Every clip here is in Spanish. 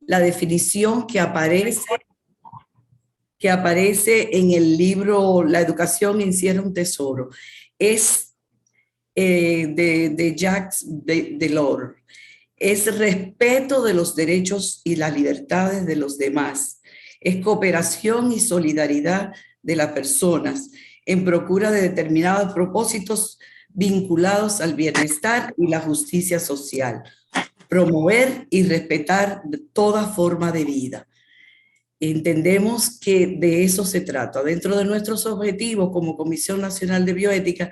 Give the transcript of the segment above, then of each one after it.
la definición que aparece en el libro La educación encierra un tesoro. Es de Jacques Delors. Es respeto de los derechos y las libertades de los demás. Es cooperación y solidaridad de las personas en procura de determinados propósitos vinculados al bienestar y la justicia social. Promover y respetar toda forma de vida. Entendemos que de eso se trata. Dentro de nuestros objetivos como Comisión Nacional de Bioética,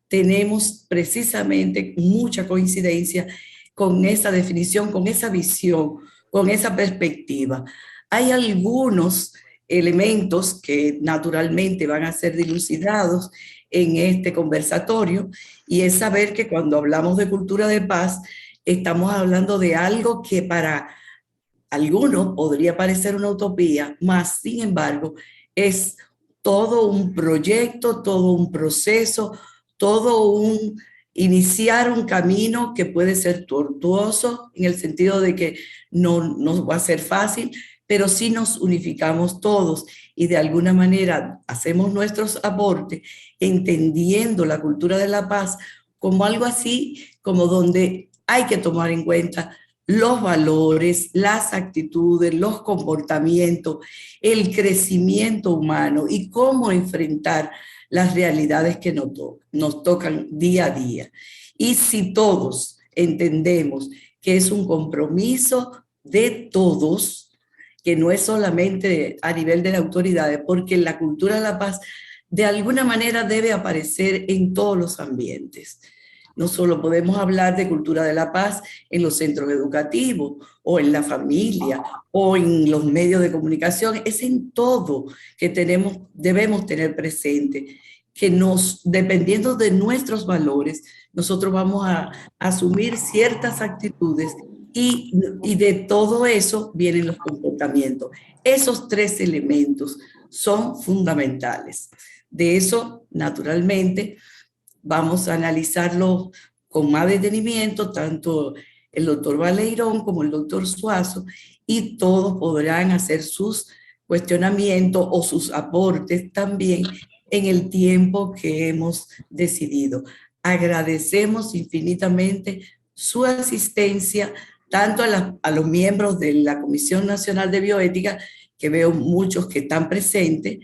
tenemos precisamente mucha coincidencia con esa definición, con esa visión, con esa perspectiva. Hay algunos elementos que naturalmente van a ser dilucidados en este conversatorio, y es saber que cuando hablamos de cultura de paz, estamos hablando de algo que para algunos podría parecer una utopía, mas sin embargo es todo un proyecto, todo un proceso, todo un iniciar un camino que puede ser tortuoso en el sentido de que no va a ser fácil, pero sí nos unificamos todos y de alguna manera hacemos nuestros aportes entendiendo la cultura de la paz como algo así, como donde hay que tomar en cuenta los valores, las actitudes, los comportamientos, el crecimiento humano y cómo enfrentar las realidades que nos tocan día a día. Y si todos entendemos que es un compromiso de todos, que no es solamente a nivel de las autoridades, porque la cultura de la paz de alguna manera debe aparecer en todos los ambientes. No solo podemos hablar de cultura de la paz en los centros educativos o en la familia o en los medios de comunicación, es en todo que debemos tener presente, que dependiendo de nuestros valores, nosotros vamos a asumir ciertas actitudes y de todo eso vienen los comportamientos. Esos tres elementos son fundamentales. De eso, naturalmente, vamos a analizarlo con más detenimiento, tanto el doctor Baleirón como el doctor Suazo, y todos podrán hacer sus cuestionamientos o sus aportes también en el tiempo que hemos decidido. Agradecemos infinitamente su asistencia, tanto a los miembros de la Comisión Nacional de Bioética, que veo muchos que están presentes.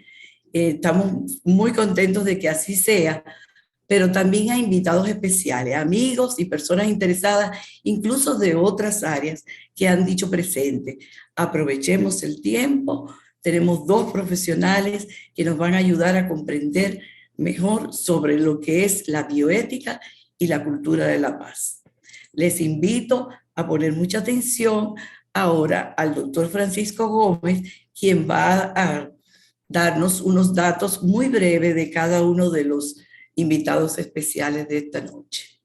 Estamos muy contentos de que así sea, pero también a invitados especiales, amigos y personas interesadas, incluso de otras áreas que han dicho presente. Aprovechemos el tiempo, tenemos dos profesionales que nos van a ayudar a comprender mejor sobre lo que es la bioética y la cultura de la paz. Les invito a poner mucha atención ahora al doctor Francisco Gómez, quien va a darnos unos datos muy breves de cada uno de los invitados especiales de esta noche.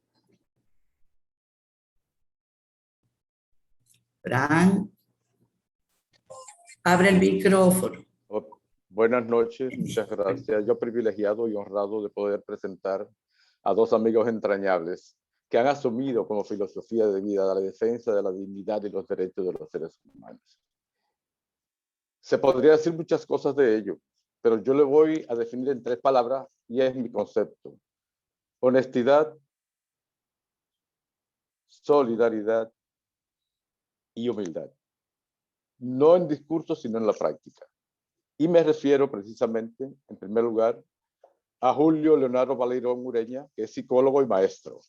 Fran, abre el micrófono. Buenas noches, muchas gracias. Yo privilegiado y honrado de poder presentar a dos amigos entrañables que han asumido como filosofía de vida la defensa de la dignidad y los derechos de los seres humanos. Se podría decir muchas cosas de ello, pero yo le voy a definir en tres palabras y es mi concepto: honestidad, solidaridad y humildad. No en discurso, sino en la práctica. Y me refiero precisamente, en primer lugar, a Julio Leonardo Baleirón Ureña, que es psicólogo y maestro,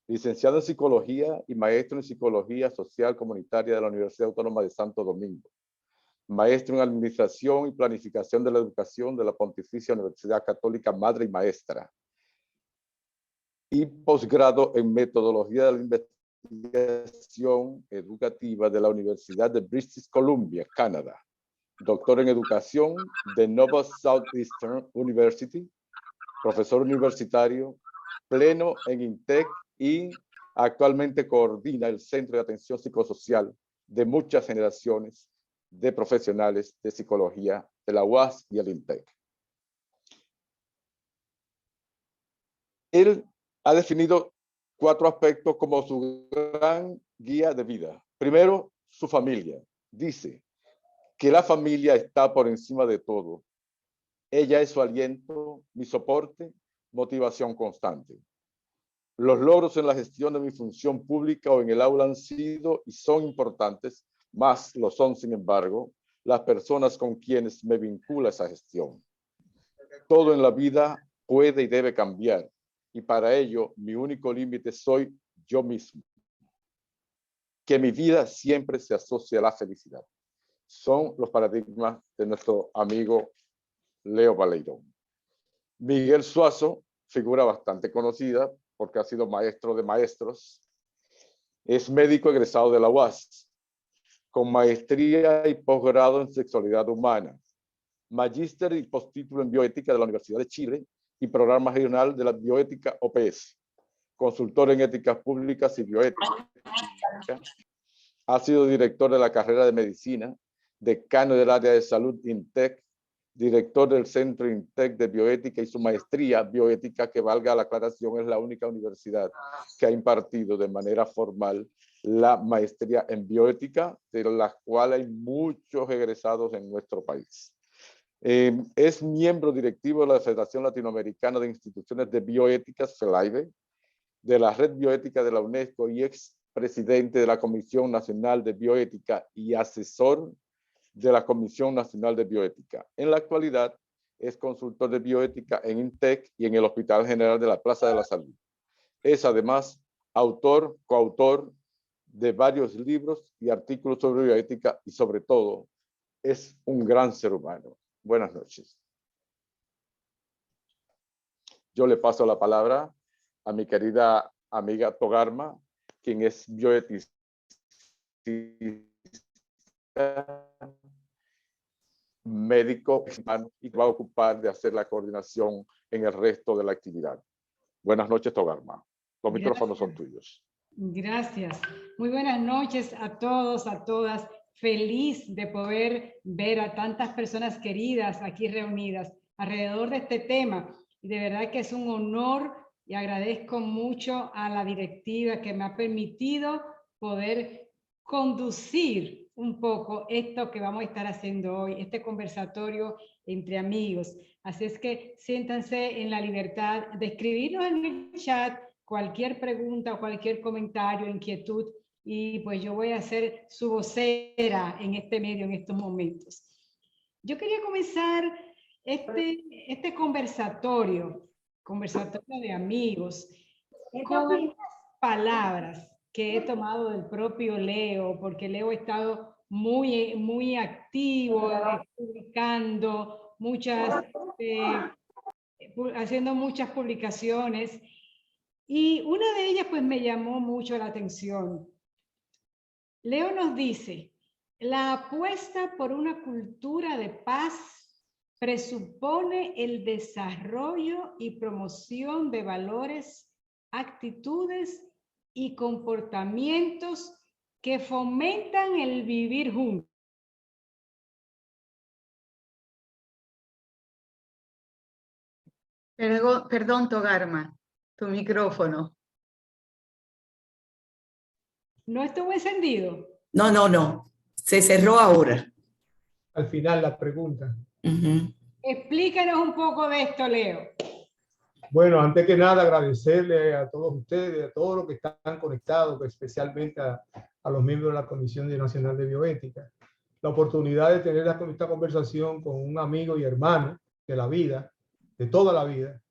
licenciado en psicología y maestro en psicología social comunitaria de la Universidad Autónoma de Santo Domingo, maestro en administración y planificación de la educación de la Pontificia Universidad Católica Madre y Maestra, y posgrado en metodología de la investigación educativa de la Universidad de British Columbia, Canadá, doctor en educación de Nova Southeastern University, profesor universitario, pleno en INTEC y actualmente coordina el Centro de Atención Psicosocial de muchas generaciones de profesionales de psicología de la UAS y el INTEC. Él ha definido 4 aspectos como su gran guía de vida. Primero, su familia. Dice que la familia está por encima de todo. Ella es su aliento, mi soporte, motivación constante. Los logros en la gestión de mi función pública o en el aula han sido y son importantes, más lo son, sin embargo, las personas con quienes me vincula esa gestión. Todo en la vida puede y debe cambiar, y para ello mi único límite soy yo mismo. Que mi vida siempre se asocie a la felicidad. Son los paradigmas de nuestro amigo Leo Valeiron. Miguel Suazo, figura bastante conocida porque ha sido maestro de maestros, es médico egresado de la UAS, con maestría y posgrado en sexualidad humana, magíster y postítulo en bioética de la Universidad de Chile y programa regional de la bioética OPS, consultor en éticas públicas y bioética. Ha sido director de la carrera de medicina, decano del área de salud INTEC, director del Centro INTEC de Bioética y su maestría bioética, que valga la aclaración, es la única universidad que ha impartido de manera formal la maestría en bioética, de la cual hay muchos egresados en nuestro país. Es miembro directivo de la Federación Latinoamericana de Instituciones de Bioéticas, FELAIBE, de la Red Bioética de la UNESCO y ex presidente de la Comisión Nacional de Bioética y asesor de la Comisión Nacional de Bioética. En la actualidad es consultor de bioética en INTEC y en el Hospital General de la Plaza de la Salud. Es además autor, coautor de varios libros y artículos sobre bioética y sobre todo es un gran ser humano. Buenas noches. Yo le paso la palabra a mi querida amiga Togarma, quien es bioeticista médico y va a ocupar de hacer la coordinación en el resto de la actividad. Buenas noches, Togarma. Los micrófonos son tuyos. Gracias. Muy buenas noches a todos, a todas. Feliz de poder ver a tantas personas queridas aquí reunidas alrededor de este tema. Y de verdad que es un honor y agradezco mucho a la directiva que me ha permitido poder conducir un poco esto que vamos a estar haciendo hoy, este conversatorio entre amigos. Así es que siéntanse en la libertad de escribirnos en el chat cualquier pregunta o cualquier comentario, inquietud, y pues yo voy a ser su vocera en este medio en estos momentos. Yo quería comenzar este conversatorio de amigos, con algunas palabras que he tomado del propio Leo, porque Leo ha estado muy activo, publicando haciendo muchas publicaciones, y una de ellas pues me llamó mucho la atención. Leo nos dice: la apuesta por una cultura de paz presupone el desarrollo y promoción de valores, actitudes y comportamientos que fomentan el vivir juntos. Perdón, Togarma, tu micrófono. ¿No estuvo encendido? No. Se cerró ahora. Al final la pregunta. Explícanos un poco de esto, Leo. Bueno, antes que nada agradecerle a todos ustedes, a todos los que están conectados, especialmente a los miembros de la Comisión Nacional de Bioética, la oportunidad de tener esta conversación con un amigo y hermano de la vida, de toda la vida,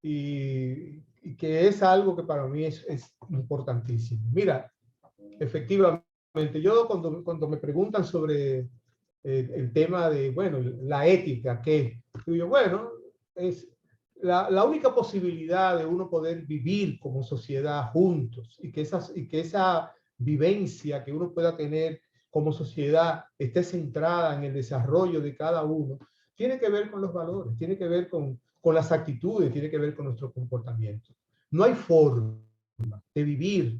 y que es algo que para mí es importantísimo. Mira, efectivamente, yo cuando me preguntan sobre el tema de, bueno, la ética, ¿qué? Yo, bueno, es la única posibilidad de uno poder vivir como sociedad juntos y que esa vivencia que uno pueda tener como sociedad esté centrada en el desarrollo de cada uno, tiene que ver con los valores, tiene que ver con las actitudes, tiene que ver con nuestro comportamiento. No hay forma de vivir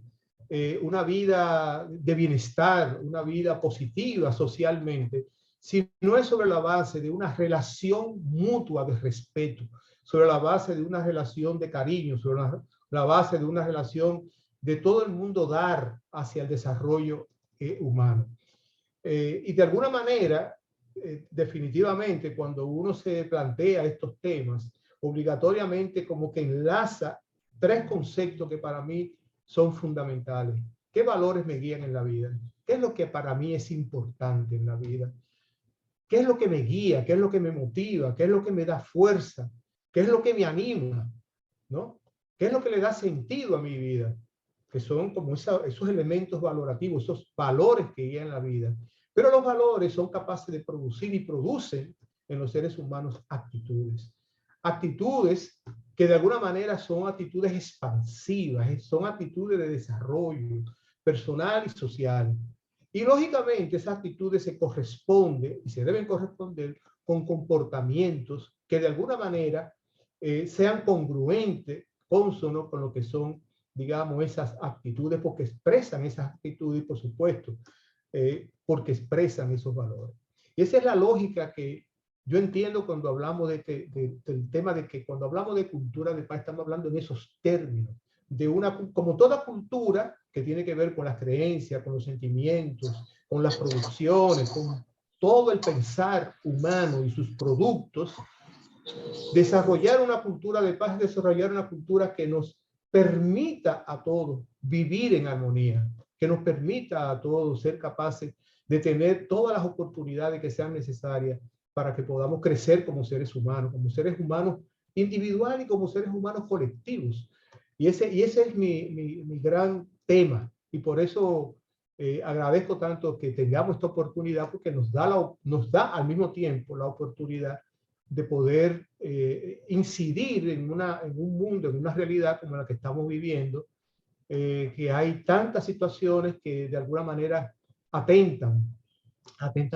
una vida de bienestar, una vida positiva socialmente, si no es sobre la base de una relación mutua de respeto, sobre la base de una relación de cariño, sobre la base de una relación de todo el mundo dar hacia el desarrollo humano. Y de alguna manera, definitivamente, cuando uno se plantea estos temas, obligatoriamente como que enlaza tres conceptos que para mí son fundamentales. ¿Qué valores me guían en la vida? ¿Qué es lo que para mí es importante en la vida? ¿Qué es lo que me guía? ¿Qué es lo que me motiva? ¿Qué es lo que me da fuerza? ¿Qué es lo que me anima? ¿No? ¿Qué es lo que le da sentido a mi vida? Que son como esos elementos valorativos, esos valores que guían la vida. Pero los valores son capaces de producir y producen en los seres humanos actitudes. Actitudes que de alguna manera son actitudes expansivas, son actitudes de desarrollo personal y social. Y lógicamente esas actitudes se corresponden y se deben corresponder con comportamientos que de alguna manera sean congruentes, cónsonos con lo que son, digamos, esas actitudes, porque expresan esas actitudes, por supuesto, porque expresan esos valores. Y esa es la lógica que yo entiendo cuando hablamos del tema de que cuando hablamos de cultura de paz, estamos hablando en esos términos, de como toda cultura que tiene que ver con las creencias, con los sentimientos, con las producciones, con todo el pensar humano y sus productos. Desarrollar una cultura de paz, desarrollar una cultura que nos permita a todos vivir en armonía, que nos permita a todos ser capaces de tener todas las oportunidades que sean necesarias para que podamos crecer como seres humanos individuales y como seres humanos colectivos. Y ese es mi gran tema. Y por eso agradezco tanto que tengamos esta oportunidad, porque nos da al mismo tiempo la oportunidad de poder incidir en un mundo, en una realidad como la que estamos viviendo, que hay tantas situaciones que de alguna manera atentan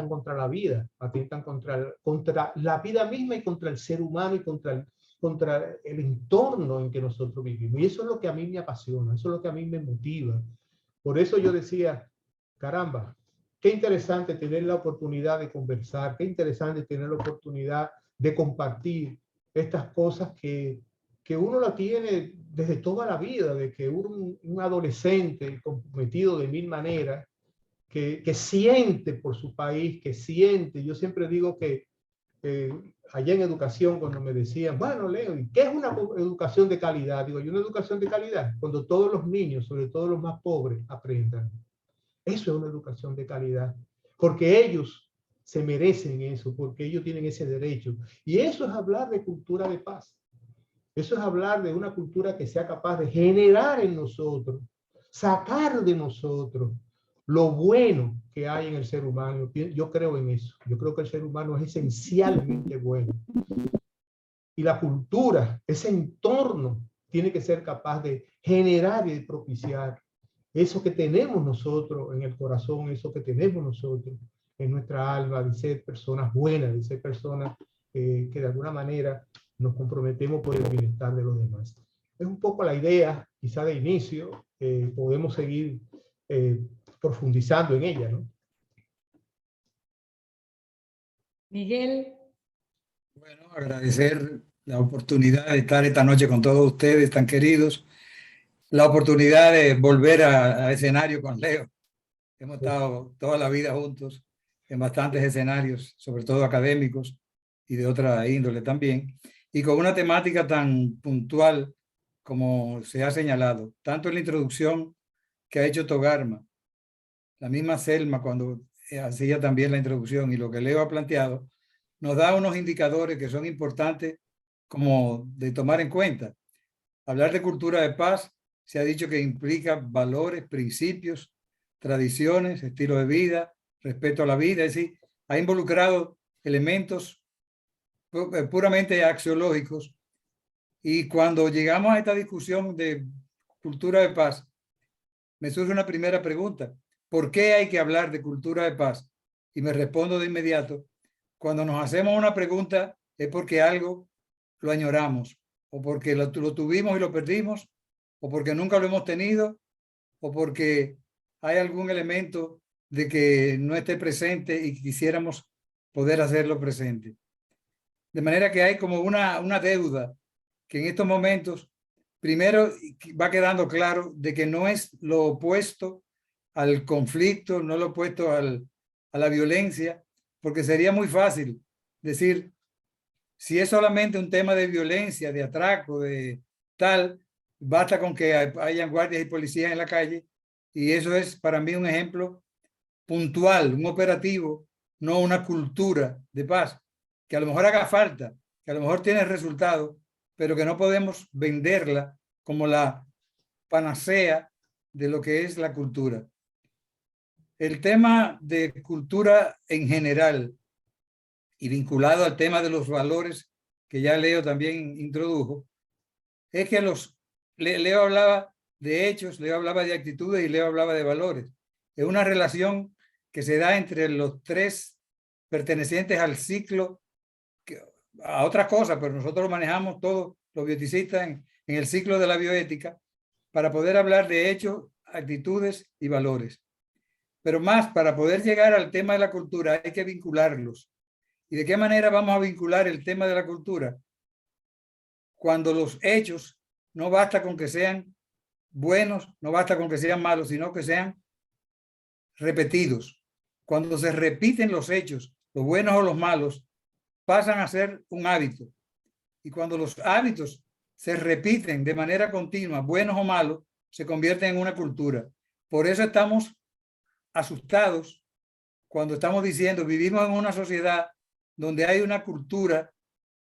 contra la vida, atentan contra la vida misma y contra el ser humano y contra el entorno en que nosotros vivimos. Y eso es lo que a mí me apasiona, eso es lo que a mí me motiva. Por eso yo decía, caramba, qué interesante tener la oportunidad de conversar, qué interesante tener la oportunidad de compartir estas cosas que uno la tiene desde toda la vida, de que un adolescente comprometido de mil maneras, que siente por su país, que siente. Yo siempre digo que allá en educación, cuando me decían, bueno, Leo, ¿qué es una educación de calidad? Digo, ¿y una educación de calidad? Cuando todos los niños, sobre todo los más pobres, aprendan. Eso es una educación de calidad, porque ellos se merecen eso, porque ellos tienen ese derecho. Y eso es hablar de cultura de paz. Eso es hablar de una cultura que sea capaz de generar en nosotros, sacar de nosotros lo bueno que hay en el ser humano. Yo creo en eso. Yo creo que el ser humano es esencialmente bueno. Y la cultura, ese entorno, tiene que ser capaz de generar y de propiciar eso que tenemos nosotros en el corazón, eso que tenemos nosotros en nuestra alma, de ser personas buenas, de ser personas que de alguna manera nos comprometemos por el bienestar de los demás. Es un poco la idea, quizá de inicio, podemos seguir profundizando en ella, ¿no? Miguel. Bueno, agradecer la oportunidad de estar esta noche con todos ustedes tan queridos, la oportunidad de volver a escenario con Leo. Hemos estado toda la vida juntos en bastantes escenarios, sobre todo académicos y de otra índole también, y con una temática tan puntual como se ha señalado, tanto en la introducción que ha hecho Togarma, la misma Selma cuando hacía también la introducción, y lo que Leo ha planteado, nos da unos indicadores que son importantes como de tomar en cuenta. Hablar de cultura de paz se ha dicho que implica valores, principios, tradiciones, estilo de vida, respeto a la vida, es decir, ha involucrado elementos puramente axiológicos. Y cuando llegamos a esta discusión de cultura de paz, me surge una primera pregunta. ¿Por qué hay que hablar de cultura de paz? Y me respondo de inmediato. Cuando nos hacemos una pregunta es porque algo lo añoramos, o porque lo tuvimos y lo perdimos, o porque nunca lo hemos tenido, o porque hay algún elemento de que no esté presente y quisiéramos poder hacerlo presente. De manera que hay como una deuda que en estos momentos, primero va quedando claro de que no es lo opuesto al conflicto, no lo opuesto al a la violencia, porque sería muy fácil decir, si es solamente un tema de violencia, de atraco, de tal, basta con que hayan guardias y policías en la calle, y eso es para mí un ejemplo puntual, un operativo, no una cultura de paz, que a lo mejor haga falta, que a lo mejor tiene resultado, pero que no podemos venderla como la panacea de lo que es la cultura. El tema de cultura en general y vinculado al tema de los valores que ya Leo también introdujo, es que Leo hablaba de hechos, Leo hablaba de actitudes y Leo hablaba de valores. Es una relación que se da entre los tres pertenecientes al ciclo, a otras cosas, pero nosotros lo manejamos todos los bioticistas en el ciclo de la bioética para poder hablar de hechos, actitudes y valores. Pero más, para poder llegar al tema de la cultura hay que vincularlos. ¿Y de qué manera vamos a vincular el tema de la cultura? Cuando los hechos no basta con que sean buenos, no basta con que sean malos, sino que sean repetidos. Cuando se repiten los hechos, los buenos o los malos, pasan a ser un hábito. Y cuando los hábitos se repiten de manera continua, buenos o malos, se convierten en una cultura. Por eso estamos asustados cuando estamos diciendo vivimos en una sociedad donde hay una cultura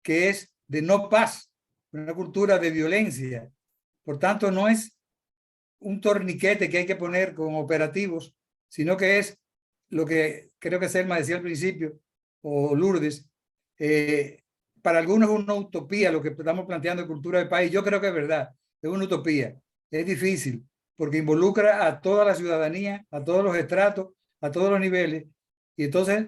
que es de no paz, una cultura de violencia. Por tanto, no es un torniquete que hay que poner con operativos, sino que es lo que creo que Selma decía al principio, o Lourdes, para algunos es una utopía lo que estamos planteando de cultura de país. Yo creo que es verdad, es una utopía. Es difícil porque involucra a toda la ciudadanía, a todos los estratos, a todos los niveles. Y entonces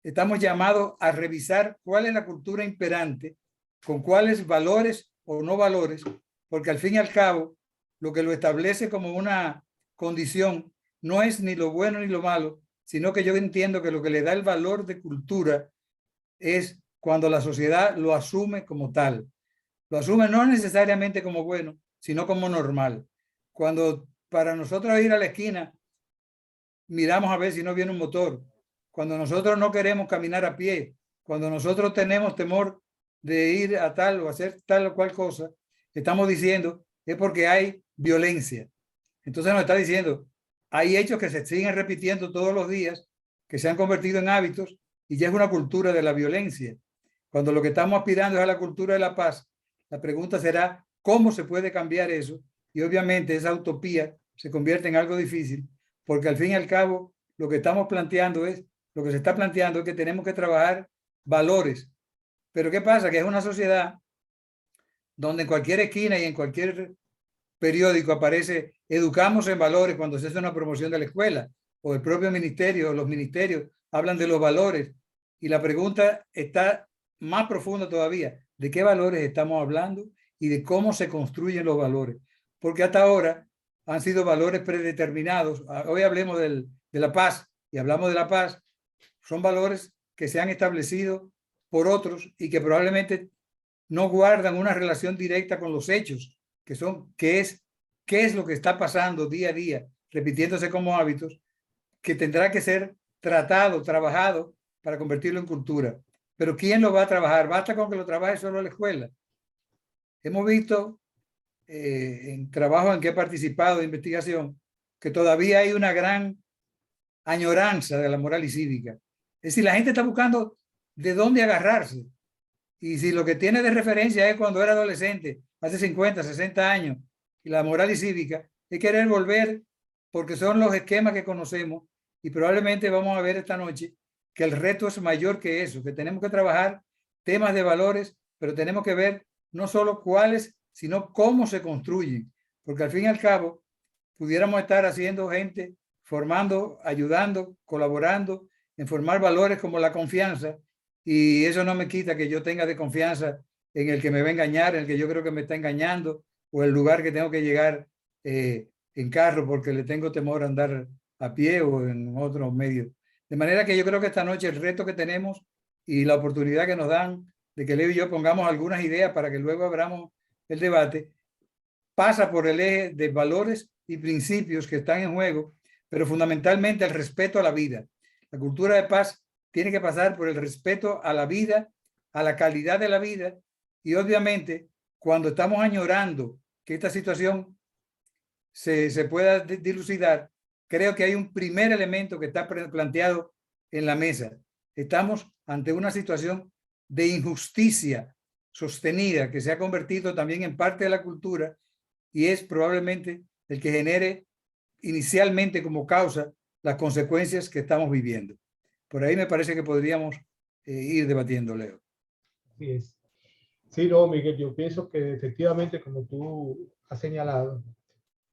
estamos llamados a revisar cuál es la cultura imperante, con cuáles valores o no valores, porque al fin y al cabo lo que lo establece como una condición no es ni lo bueno ni lo malo, sino que yo entiendo que lo que le da el valor de cultura es cuando la sociedad lo asume como tal. Lo asume no necesariamente como bueno, sino como normal. Cuando para nosotros ir a la esquina, miramos a ver si no viene un motor. Cuando nosotros no queremos caminar a pie, cuando nosotros tenemos temor de ir a tal o hacer tal o cual cosa, estamos diciendo es porque hay violencia. Entonces nos está diciendo, hay hechos que se siguen repitiendo todos los días, que se han convertido en hábitos y ya es una cultura de la violencia. Cuando lo que estamos aspirando es a la cultura de la paz, la pregunta será, ¿cómo se puede cambiar eso? Y obviamente esa utopía se convierte en algo difícil, porque al fin y al cabo lo que estamos planteando es, lo que se está planteando es que tenemos que trabajar valores. Pero ¿qué pasa? Que es una sociedad donde en cualquier esquina y en cualquier periódico aparece educamos en valores cuando se hace una promoción de la escuela, o el propio ministerio, o los ministerios hablan de los valores. Y la pregunta está más profunda todavía, ¿de qué valores estamos hablando y de cómo se construyen los valores? Porque hasta ahora han sido valores predeterminados. Hoy hablemos de la paz y hablamos de la paz. Son valores que se han establecido por otros y que probablemente no guardan una relación directa con los hechos, qué es lo que está pasando día a día, repitiéndose como hábitos, que tendrá que ser tratado, trabajado para convertirlo en cultura. Pero ¿quién lo va a trabajar? Basta con que lo trabaje solo la escuela. Hemos visto en trabajos en que he participado de investigación que todavía hay una gran añoranza de la moral y cívica. Es decir, la gente está buscando de dónde agarrarse. Y si lo que tiene de referencia es cuando era adolescente, hace 50, 60 años, y la moral y cívica, es querer volver porque son los esquemas que conocemos y probablemente vamos a ver esta noche que el reto es mayor que eso, que tenemos que trabajar temas de valores, pero tenemos que ver no solo cuáles, sino cómo se construyen, porque al fin y al cabo pudiéramos estar haciendo gente, formando, ayudando, colaborando en formar valores como la confianza, y eso no me quita que yo tenga de confianza en el que me va a engañar, en el que yo creo que me está engañando, o el lugar que tengo que llegar en carro porque le tengo temor a andar a pie o en otros medios. De manera que yo creo que esta noche el reto que tenemos y la oportunidad que nos dan de que Leo y yo pongamos algunas ideas para que luego abramos el debate, pasa por el eje de valores y principios que están en juego, pero fundamentalmente el respeto a la vida. La cultura de paz tiene que pasar por el respeto a la vida, a la calidad de la vida, y obviamente cuando estamos añorando que esta situación se pueda dilucidar, creo que hay un primer elemento que está planteado en la mesa. Estamos ante una situación de injusticia sostenida que se ha convertido también en parte de la cultura y es probablemente el que genere inicialmente como causa las consecuencias que estamos viviendo. Por ahí me parece que podríamos ir debatiendo, Leo. Así es. Sí, no, Miguel, yo pienso que efectivamente, como tú has señalado,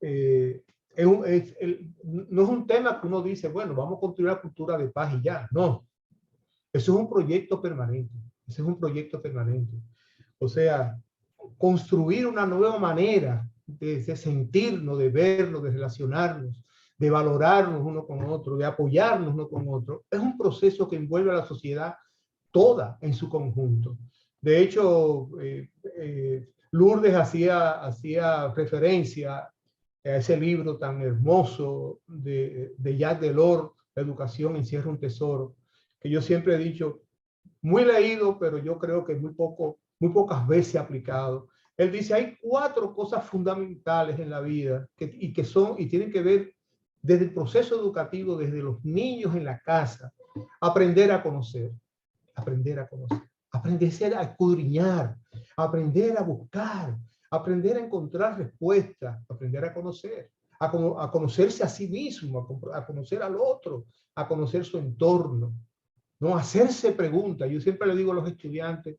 no es un tema que uno dice, bueno, vamos a construir la cultura de paz y ya. No, eso es un proyecto permanente. Ese es un proyecto permanente. O sea, construir una nueva manera de sentirnos, de vernos, de relacionarnos, de valorarnos uno con otro, de apoyarnos uno con otro, es un proceso que envuelve a la sociedad toda en su conjunto. De hecho, Lourdes hacía referencia a ese libro tan hermoso de Jacques Delors, La educación encierra un tesoro, que yo siempre he dicho, muy leído, pero yo creo que muy pocas veces aplicado. Él dice, hay 4 cosas fundamentales en la vida y tienen que ver desde el proceso educativo, desde los niños en la casa, aprender a conocer, aprender a escudriñar, aprender a buscar, aprender a encontrar respuestas, aprender a conocer, a conocerse a sí mismo, a conocer al otro, a conocer su entorno, no hacerse preguntas. Yo siempre le digo a los estudiantes,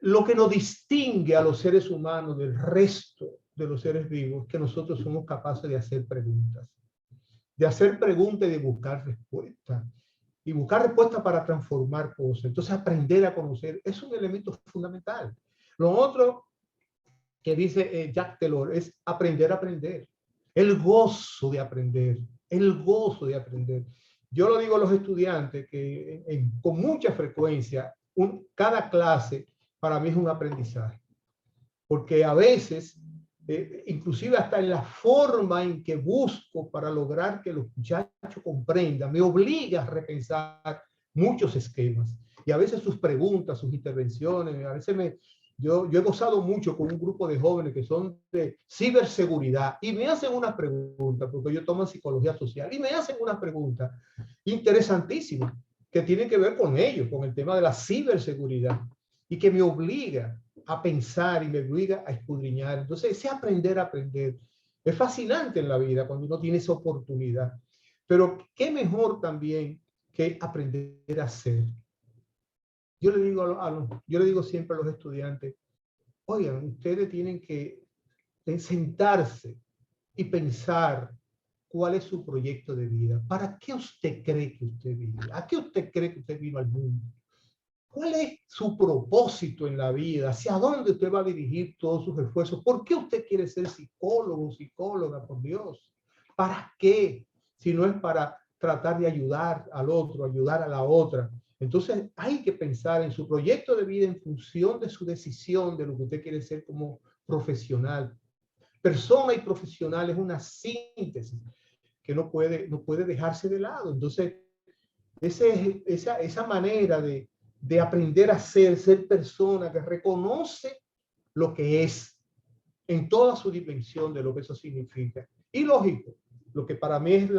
lo que nos distingue a los seres humanos del resto de los seres vivos es que nosotros somos capaces de hacer preguntas y de buscar respuestas. Y buscar respuestas para transformar cosas. Entonces, aprender a conocer es un elemento fundamental. Lo otro que dice Jacques Delors es aprender a aprender. El gozo de aprender. El gozo de aprender. Yo lo digo a los estudiantes que con mucha frecuencia, cada clase para mí es un aprendizaje. Porque a veces, inclusive hasta en la forma en que busco para lograr que los muchachos comprendan, me obliga a repensar muchos esquemas. Y a veces sus preguntas, sus intervenciones, a veces yo he gozado mucho con un grupo de jóvenes que son de ciberseguridad y me hacen unas preguntas, porque yo tomo psicología social, y me hacen unas preguntas interesantísimas que tienen que ver con ellos, con el tema de la ciberseguridad, y que me obliga a pensar y me obliga a escudriñar. Entonces, ese aprender a aprender es fascinante en la vida cuando uno tiene esa oportunidad. Pero qué mejor también que aprender a hacer. Yo le digo siempre a los estudiantes, oigan, ustedes tienen que sentarse y pensar cuál es su proyecto de vida. ¿Para qué usted cree que usted vive? ¿A qué usted cree que usted vive al mundo? ¿Cuál es su propósito en la vida? ¿Hacia dónde usted va a dirigir todos sus esfuerzos? ¿Por qué usted quiere ser psicólogo, psicóloga, por Dios? ¿Para qué? Si no es para tratar de ayudar al otro, ayudar a la otra. Entonces hay que pensar en su proyecto de vida en función de su decisión, de lo que usted quiere ser como profesional. Persona y profesional es una síntesis que no puede dejarse de lado. Entonces, esa manera de aprender a ser persona que reconoce lo que es en toda su dimensión de lo que eso significa. Y lógico, lo que para mí es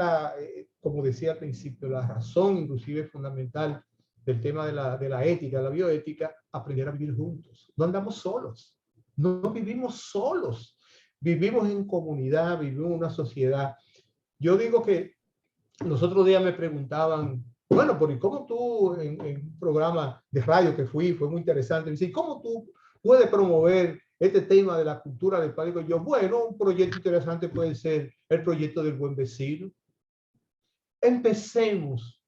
como decía al principio, la razón inclusive fundamental del tema de la ética, la bioética, aprender a vivir juntos. No andamos solos, no vivimos solos, vivimos en comunidad, vivimos en una sociedad. Yo digo que los otros días me preguntaban, bueno, ¿por cómo tú en un programa de radio que fue muy interesante, me dicen, ¿cómo tú puedes promover este tema de la cultura del país? Yo, bueno, un proyecto interesante puede ser el proyecto del buen vecino. Empecemos,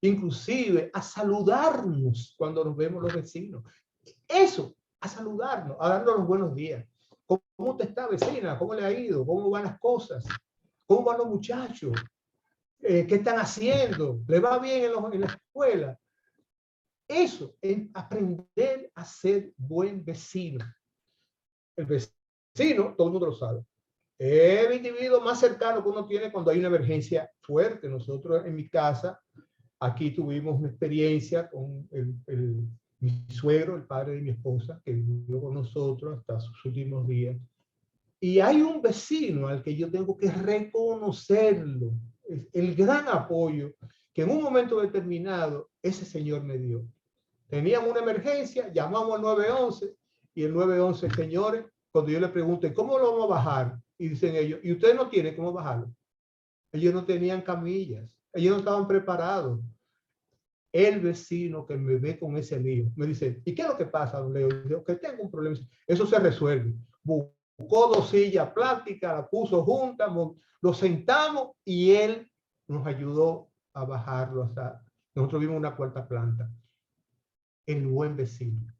inclusive, a saludarnos cuando nos vemos los vecinos. Eso, a saludarnos, a darnos los buenos días. ¿Cómo te está, vecina? ¿Cómo le ha ido? ¿Cómo van las cosas? ¿Cómo van los muchachos? ¿Qué están haciendo? ¿Le va bien en la escuela? Eso es aprender a ser buen vecino. El vecino, todo el mundo lo sabe. Es el individuo más cercano que uno tiene cuando hay una emergencia fuerte. Nosotros en mi casa, aquí tuvimos una experiencia con mi suegro, el padre de mi esposa, que vivió con nosotros hasta sus últimos días. Y hay un vecino al que yo tengo que reconocerlo, el gran apoyo que en un momento determinado ese señor me dio. Teníamos una emergencia, llamamos al 911 y el 911, señores, cuando yo le pregunté, ¿cómo lo vamos a bajar? Y dicen ellos, ¿y ustedes no tienen cómo bajarlo? Ellos no tenían camillas, ellos no estaban preparados. El vecino que me ve con ese lío me dice, ¿y qué es lo que pasa, don Leo? Digo, que tengo un problema. Eso se resuelve. Buscó 2 sillas plásticas, la puso juntas, lo sentamos y él nos ayudó a bajarlo hasta, nosotros vimos una 4ª planta. El buen vecino,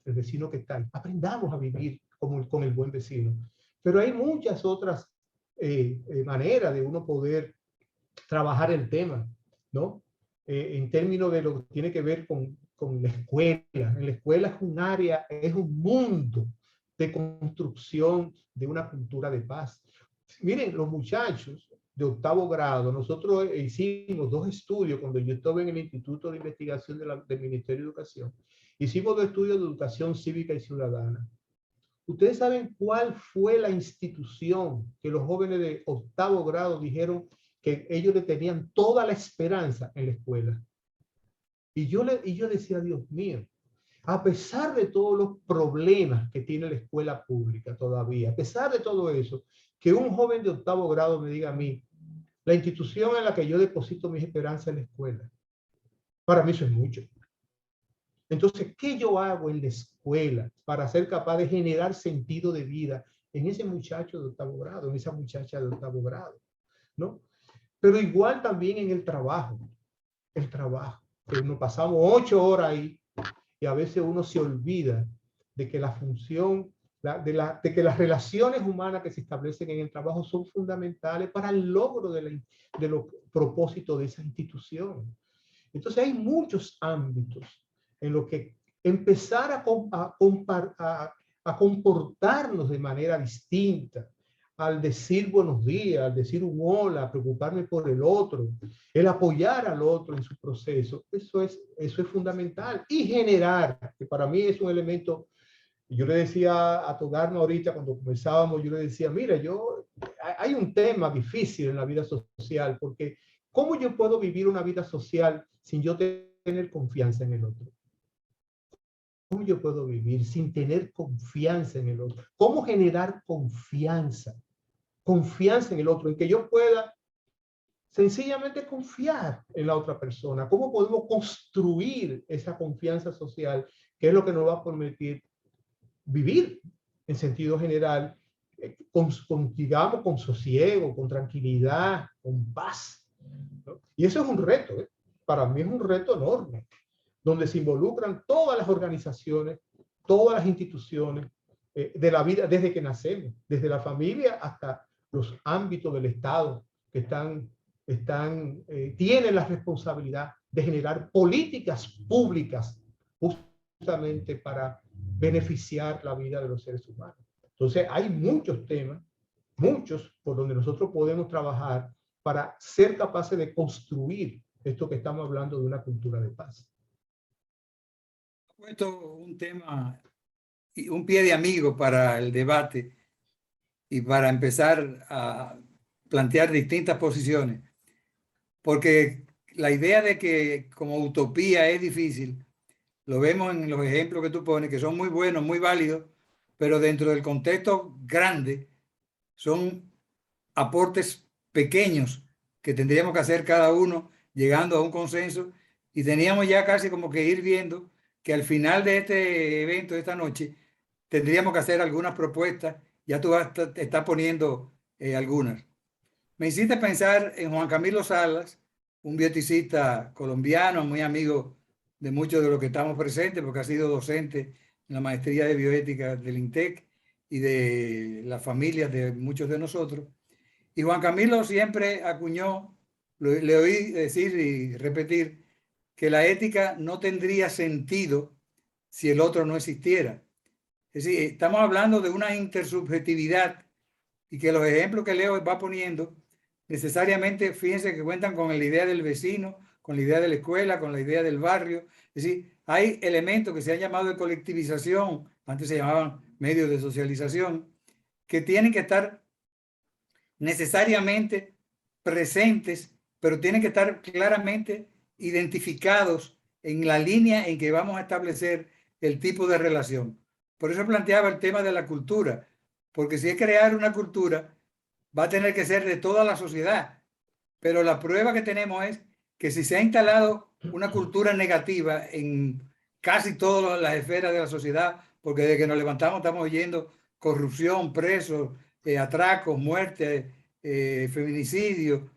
el vecino que está ahí. Aprendamos a vivir con el buen vecino. Pero hay muchas otras maneras de uno poder trabajar el tema, ¿no? En términos de lo que tiene que ver con la escuela. En la escuela es un área, es un mundo de construcción de una cultura de paz. Miren, los muchachos de 8º grado, nosotros hicimos 2 estudios cuando yo estuve en el Instituto de Investigación del Ministerio de Educación. Hicimos 2 estudios de educación cívica y ciudadana. ¿Ustedes saben cuál fue la institución que los jóvenes de 8º grado dijeron que ellos le tenían toda la esperanza en la escuela? Y yo decía, Dios mío, a pesar de todos los problemas que tiene la escuela pública todavía, a pesar de todo eso, que un joven de 8º grado me diga a mí, la institución en la que yo deposito mis esperanzas es la escuela. Para mí eso es mucho. Entonces, ¿qué yo hago en la escuela para ser capaz de generar sentido de vida en ese muchacho de 8º grado, en esa muchacha de 8º grado, ¿no? Pero igual también en el trabajo, que nos pasamos 8 horas ahí y a veces uno se olvida de que la función, de que las relaciones humanas que se establecen en el trabajo son fundamentales para el logro de los propósitos de esa institución. Entonces hay muchos ámbitos en los que empezar a comportarnos de manera distinta, al decir buenos días, al decir un hola, preocuparme por el otro, el apoyar al otro en su proceso, eso es fundamental. Y generar, que para mí es un elemento, yo le decía a Todarno ahorita cuando comenzábamos, yo le decía, mira, hay un tema difícil en la vida social, porque ¿cómo yo puedo vivir una vida social sin yo tener confianza en el otro? ¿Cómo yo puedo vivir sin tener confianza en el otro? ¿Cómo generar confianza? Confianza en el otro, en que yo pueda sencillamente confiar en la otra persona. ¿Cómo podemos construir esa confianza social, que es lo que nos va a permitir vivir en sentido general, digamos, con sosiego, con tranquilidad, con paz, ¿no? Y eso es un reto, ¿eh? Para mí es un reto enorme, donde se involucran todas las organizaciones, todas las instituciones de la vida desde que nacemos, desde la familia hasta los ámbitos del Estado que tienen la responsabilidad de generar políticas públicas justamente para beneficiar la vida de los seres humanos. Entonces hay muchos temas, muchos por donde nosotros podemos trabajar para ser capaces de construir esto que estamos hablando de una cultura de paz. Puesto un tema, un pie de amigo para el debate y para empezar a plantear distintas posiciones, porque la idea de que como utopía es difícil, lo vemos en los ejemplos que tú pones, que son muy buenos, muy válidos, pero dentro del contexto grande son aportes pequeños que tendríamos que hacer cada uno llegando a un consenso, y teníamos ya casi como que ir viendo que al final de este evento, de esta noche, tendríamos que hacer algunas propuestas. Ya tú estás poniendo algunas. Me hiciste pensar en Juan Camilo Salas, un bioticista colombiano, muy amigo de muchos de los que estamos presentes, porque ha sido docente en la maestría de bioética del INTEC y de las familias de muchos de nosotros. Y Juan Camilo siempre acuñó, le oí decir y repetir, que la ética no tendría sentido si el otro no existiera. Es decir, estamos hablando de una intersubjetividad y que los ejemplos que Leo va poniendo necesariamente, fíjense que cuentan con la idea del vecino, con la idea de la escuela, con la idea del barrio. Es decir, hay elementos que se han llamado de colectivización, antes se llamaban medios de socialización, que tienen que estar necesariamente presentes, pero tienen que estar claramente identificados en la línea en que vamos a establecer el tipo de relación. Por eso planteaba el tema de la cultura, porque si es crear una cultura, va a tener que ser de toda la sociedad. Pero la prueba que tenemos es que si se ha instalado una cultura negativa en casi todas las esferas de la sociedad, porque desde que nos levantamos estamos oyendo corrupción, presos, atracos, muertes, feminicidio.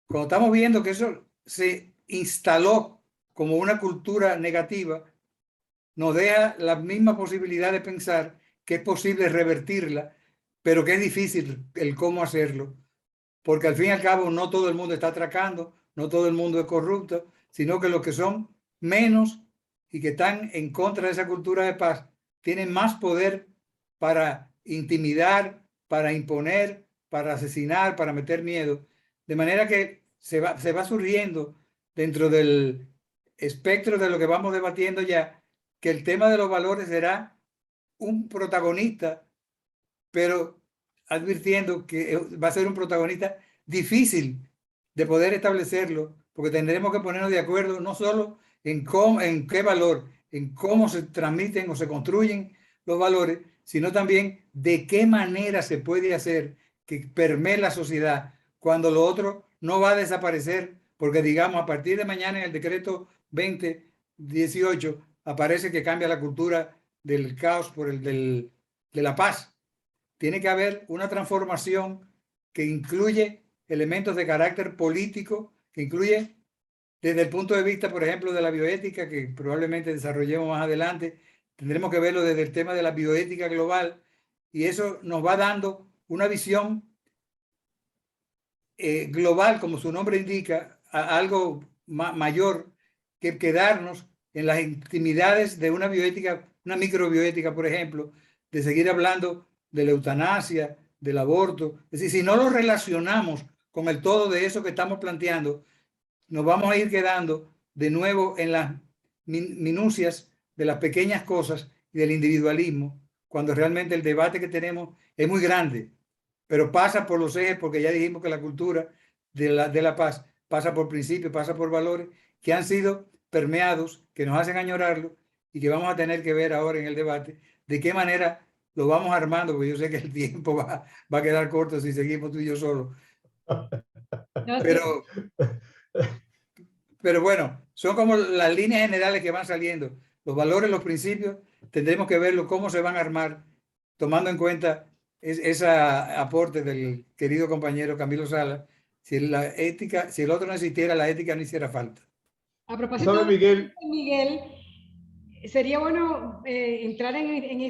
Cuando estamos viendo que eso se instaló como una cultura negativa, nos deja la misma posibilidad de pensar que es posible revertirla, pero que es difícil el cómo hacerlo, porque al fin y al cabo no todo el mundo está atracando, no todo el mundo es corrupto, sino que los que son menos y que están en contra de esa cultura de paz tienen más poder para intimidar, para imponer, para asesinar, para meter miedo, de manera que se va surgiendo dentro del espectro de lo que vamos debatiendo ya, que el tema de los valores será un protagonista, pero advirtiendo que va a ser un protagonista difícil de poder establecerlo, porque tendremos que ponernos de acuerdo no solo en cómo, en qué valor, en cómo se transmiten o se construyen los valores, sino también de qué manera se puede hacer que permee la sociedad cuando lo otro no va a desaparecer, porque digamos a partir de mañana en el decreto 2018 aparece que cambia la cultura del caos por el de la paz. Tiene que haber una transformación que incluye elementos de carácter político, que incluye desde el punto de vista, por ejemplo, de la bioética, que probablemente desarrollemos más adelante. Tendremos que verlo desde el tema de la bioética global, y eso nos va dando una visión global, como su nombre indica, a algo mayor que quedarnos en las intimidades de una bioética, una microbioética, por ejemplo, de seguir hablando de la eutanasia, del aborto. Es decir, si no lo relacionamos con el todo de eso que estamos planteando, nos vamos a ir quedando de nuevo en las minucias de las pequeñas cosas y del individualismo, cuando realmente el debate que tenemos es muy grande, pero pasa por los ejes, porque ya dijimos que la cultura de la paz pasa por principios, pasa por valores que han sido permeados, que nos hacen añorarlo y que vamos a tener que ver ahora en el debate de qué manera lo vamos armando, porque yo sé que el tiempo va a quedar corto si seguimos tú y yo solos. Pero bueno, son como las líneas generales que van saliendo. Los valores, los principios, tendremos que verlo cómo se van a armar, tomando en cuenta ese aporte del querido compañero Camilo Salas. Si la ética, si el otro no existiera, la ética no hiciera falta. A propósito, Miguel, sería bueno entrar en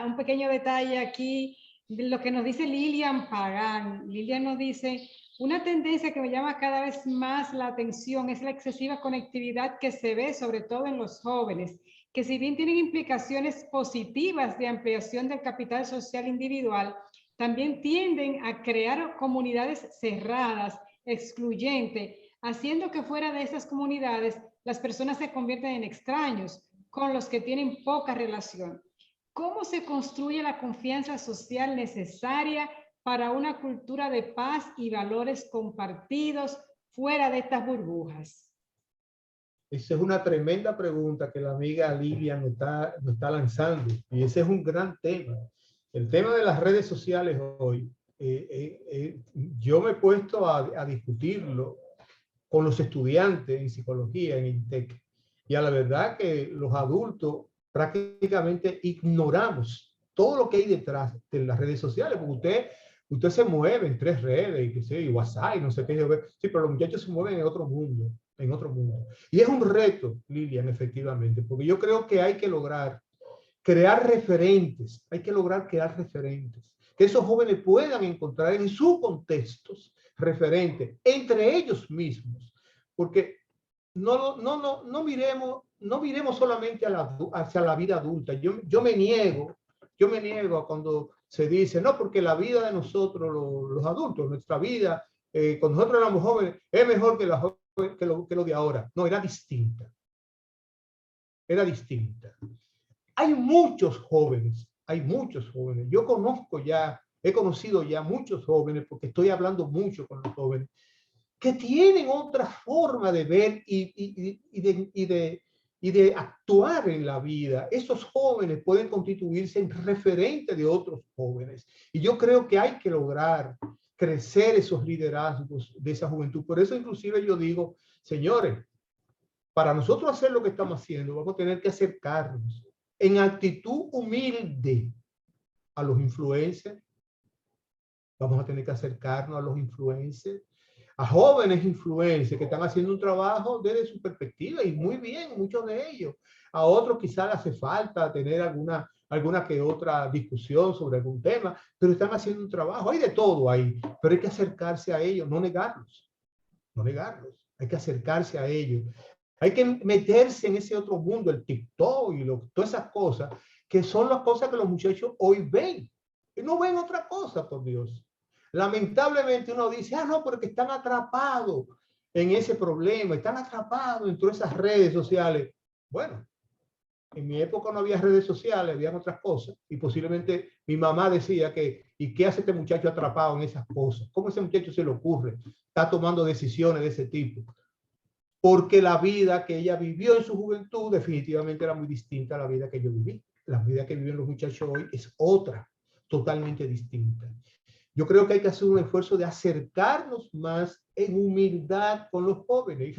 un pequeño detalle aquí de lo que nos dice Lilian Pagán. Lilian nos dice: una tendencia que me llama cada vez más la atención es la excesiva conectividad que se ve sobre todo en los jóvenes, que si bien tienen implicaciones positivas de ampliación del capital social individual, también tienden a crear comunidades cerradas, excluyentes, haciendo que fuera de esas comunidades las personas se convierten en extraños, con los que tienen poca relación. ¿Cómo se construye la confianza social necesaria para una cultura de paz y valores compartidos fuera de estas burbujas? Esa es una tremenda pregunta que la amiga Lilia nos está lanzando, y ese es un gran tema. El tema de las redes sociales hoy, yo me he puesto a discutirlo con los estudiantes en psicología, en INTEC, y a la verdad que los adultos prácticamente ignoramos todo lo que hay detrás de las redes sociales, porque usted se mueve en 3 redes, y que sé, y WhatsApp, y no sé qué, sí, pero los muchachos se mueven en otro mundo, en otro mundo. Y es un reto, Lilian, efectivamente, porque yo creo que hay que lograr crear referentes, que esos jóvenes puedan encontrar en sus contextos referentes entre ellos mismos, porque no miremos solamente hacia la vida adulta. Yo me niego a cuando se dice, no, porque la vida de nosotros, los adultos, nuestra vida, cuando nosotros éramos jóvenes, es mejor que lo de ahora. No, era distinta. Era distinta. Hay muchos jóvenes. Yo he conocido ya muchos jóvenes, porque estoy hablando mucho con los jóvenes, que tienen otra forma de ver y de actuar en la vida. Esos jóvenes pueden constituirse en referentes de otros jóvenes. Y yo creo que hay que lograr crecer esos liderazgos de esa juventud. Por eso inclusive yo digo, señores, para nosotros hacer lo que estamos haciendo, vamos a tener que acercarnos en actitud humilde a los influencers. Vamos a tener que acercarnos a los influencers, a jóvenes influencers que están haciendo un trabajo desde su perspectiva, y muy bien, muchos de ellos. A otros quizás les hace falta tener alguna que otra discusión sobre algún tema, pero están haciendo un trabajo. Hay de todo ahí, pero hay que acercarse a ellos, no negarlos. Hay que acercarse a ellos. Hay que meterse en ese otro mundo, el TikTok y todas esas cosas, que son las cosas que los muchachos hoy ven. Y no ven otra cosa, por Dios. Lamentablemente uno dice, no, porque están atrapados en ese problema, están atrapados en todas esas redes sociales. Bueno, en mi época no había redes sociales, habían otras cosas, y posiblemente mi mamá decía ¿y qué hace este muchacho atrapado en esas cosas? ¿Cómo ese muchacho se le ocurre? Está tomando decisiones de ese tipo. Porque la vida que ella vivió en su juventud definitivamente era muy distinta a la vida que yo viví. La vida que viven los muchachos hoy es otra, totalmente distinta. Yo creo que hay que hacer un esfuerzo de acercarnos más en humildad con los jóvenes y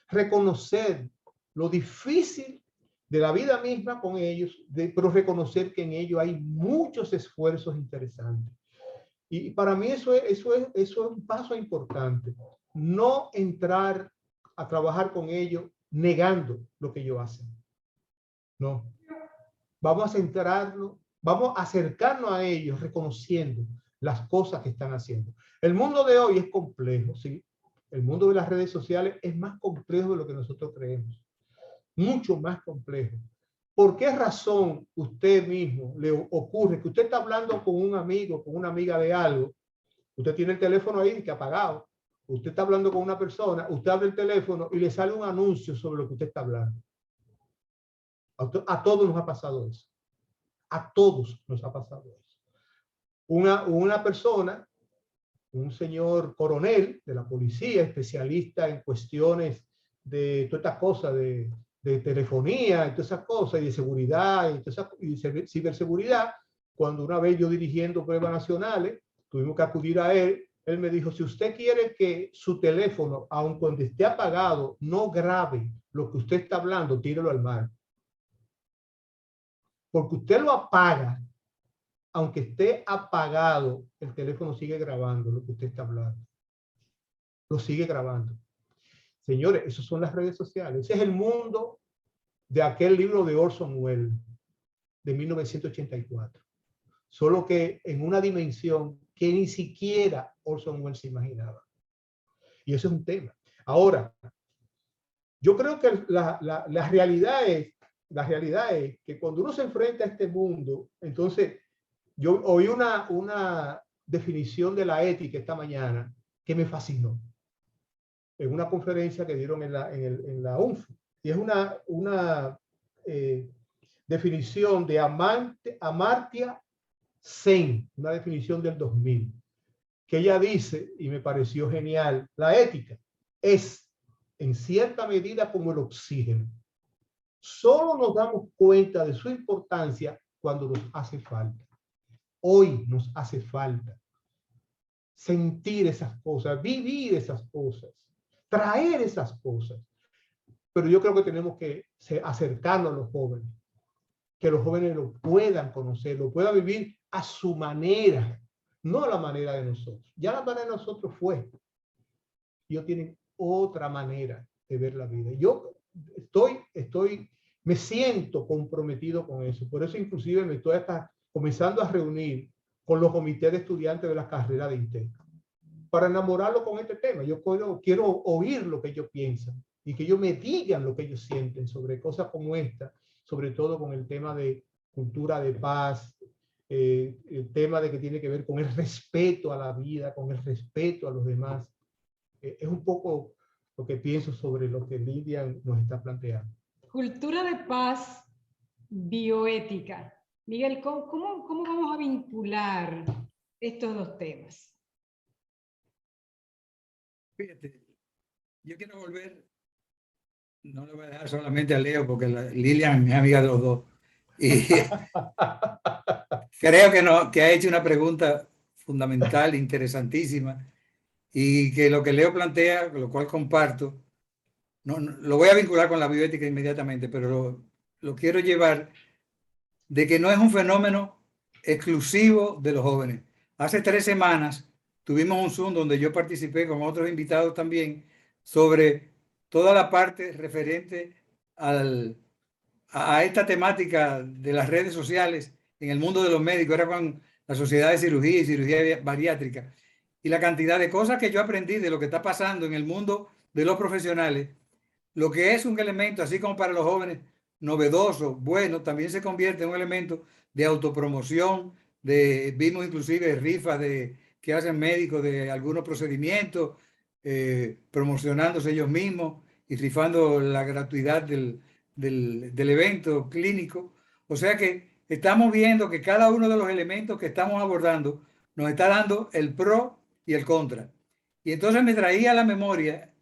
reconocer lo difícil de la vida misma con ellos, pero reconocer que en ellos hay muchos esfuerzos interesantes. Y para mí eso es un paso importante. No entrar a trabajar con ellos negando lo que ellos hacen. No. Vamos a centrarnos, vamos a acercarnos a ellos reconociendo las cosas que están haciendo. El mundo de hoy es complejo, ¿sí? El mundo de las redes sociales es más complejo de lo que nosotros creemos. Mucho más complejo. ¿Por qué razón usted mismo le ocurre que usted está hablando con un amigo, con una amiga de algo? Usted tiene el teléfono ahí que apagado. Usted está hablando con una persona, usted abre el teléfono y le sale un anuncio sobre lo que usted está hablando. A todos nos ha pasado eso. A todos nos ha pasado eso. Una persona, un señor coronel de la policía, especialista en cuestiones de todas estas cosas de telefonía y todas esas cosas, y de seguridad y de ciberseguridad, cuando una vez yo dirigiendo pruebas nacionales, tuvimos que acudir a él. Él me dijo, si usted quiere que su teléfono, aun cuando esté apagado, no grabe lo que usted está hablando, tírelo al mar. Porque usted lo apaga, aunque esté apagado, el teléfono sigue grabando lo que usted está hablando. Lo sigue grabando. Señores, esas son las redes sociales. Ese es el mundo de aquel libro de Orson Welles, de 1984. Solo que en una dimensión que ni siquiera Orson Welles se imaginaba. Y eso es un tema. Ahora, yo creo que la realidad es que cuando uno se enfrenta a este mundo, entonces yo oí una definición de la ética esta mañana que me fascinó en una conferencia que dieron en la UNFU. Y es una definición de Amartya Sen, una definición del 2000, que ella dice, y me pareció genial, la ética es en cierta medida como el oxígeno. Solo nos damos cuenta de su importancia cuando nos hace falta. Hoy nos hace falta sentir esas cosas, vivir esas cosas, traer esas cosas. Pero yo creo que tenemos que acercarnos a los jóvenes, que los jóvenes lo puedan conocer, lo puedan vivir a su manera, no a la manera de nosotros. Ya la manera de nosotros fue. Ellos tienen otra manera de ver la vida. Yo me siento comprometido con eso. Por eso inclusive me estoy hasta comenzando a reunir con los comités de estudiantes de la carrera de INTEC para enamorarlo con este tema. Yo quiero oír lo que ellos piensan y que ellos me digan lo que ellos sienten sobre cosas como esta, sobre todo con el tema de cultura de paz, el tema de que tiene que ver con el respeto a la vida, con el respeto a los demás. Es un poco lo que pienso sobre lo que Lilian nos está planteando. Cultura de paz, bioética. Miguel, ¿cómo vamos a vincular estos dos temas? Fíjate, yo quiero volver, no le voy a dejar solamente a Leo, porque Lilian es mi amiga de los dos. Y creo que ha hecho una pregunta fundamental, interesantísima, y que lo que Leo plantea, lo cual comparto, no, lo voy a vincular con la bioética inmediatamente, pero lo quiero llevar de que no es un fenómeno exclusivo de los jóvenes. Hace 3 semanas tuvimos un Zoom donde yo participé con otros invitados también sobre toda la parte referente a esta temática de las redes sociales en el mundo de los médicos. Era con la Sociedad de Cirugía y Cirugía Bariátrica. Y la cantidad de cosas que yo aprendí de lo que está pasando en el mundo de los profesionales, lo que es un elemento, así como para los jóvenes, novedoso, bueno, también se convierte en un elemento de autopromoción, vimos inclusive rifas que hacen médicos de algunos procedimientos, promocionándose ellos mismos y rifando la gratuidad del evento clínico. O sea que estamos viendo que cada uno de los elementos que estamos abordando nos está dando el pro y el contra. Y entonces me traía a la memoria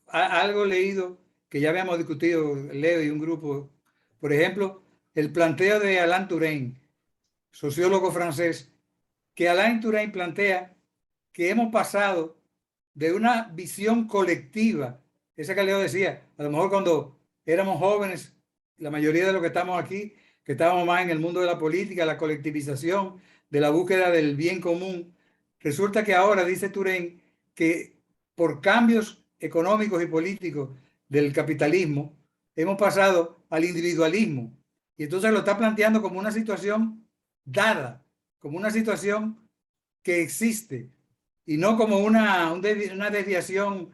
algo leído que ya habíamos discutido, Leo y un grupo, por ejemplo, el planteo de Alain Touraine, sociólogo francés, que Alain Touraine plantea que hemos pasado de una visión colectiva, esa que Leo decía, a lo mejor cuando éramos jóvenes, la mayoría de los que estamos aquí, que estábamos más en el mundo de la política, la colectivización, de la búsqueda del bien común, resulta que ahora, dice Touraine, que por cambios económicos y políticos del capitalismo, hemos pasado al individualismo. Y entonces lo está planteando como una situación dada, como una situación que existe, y no como una desviación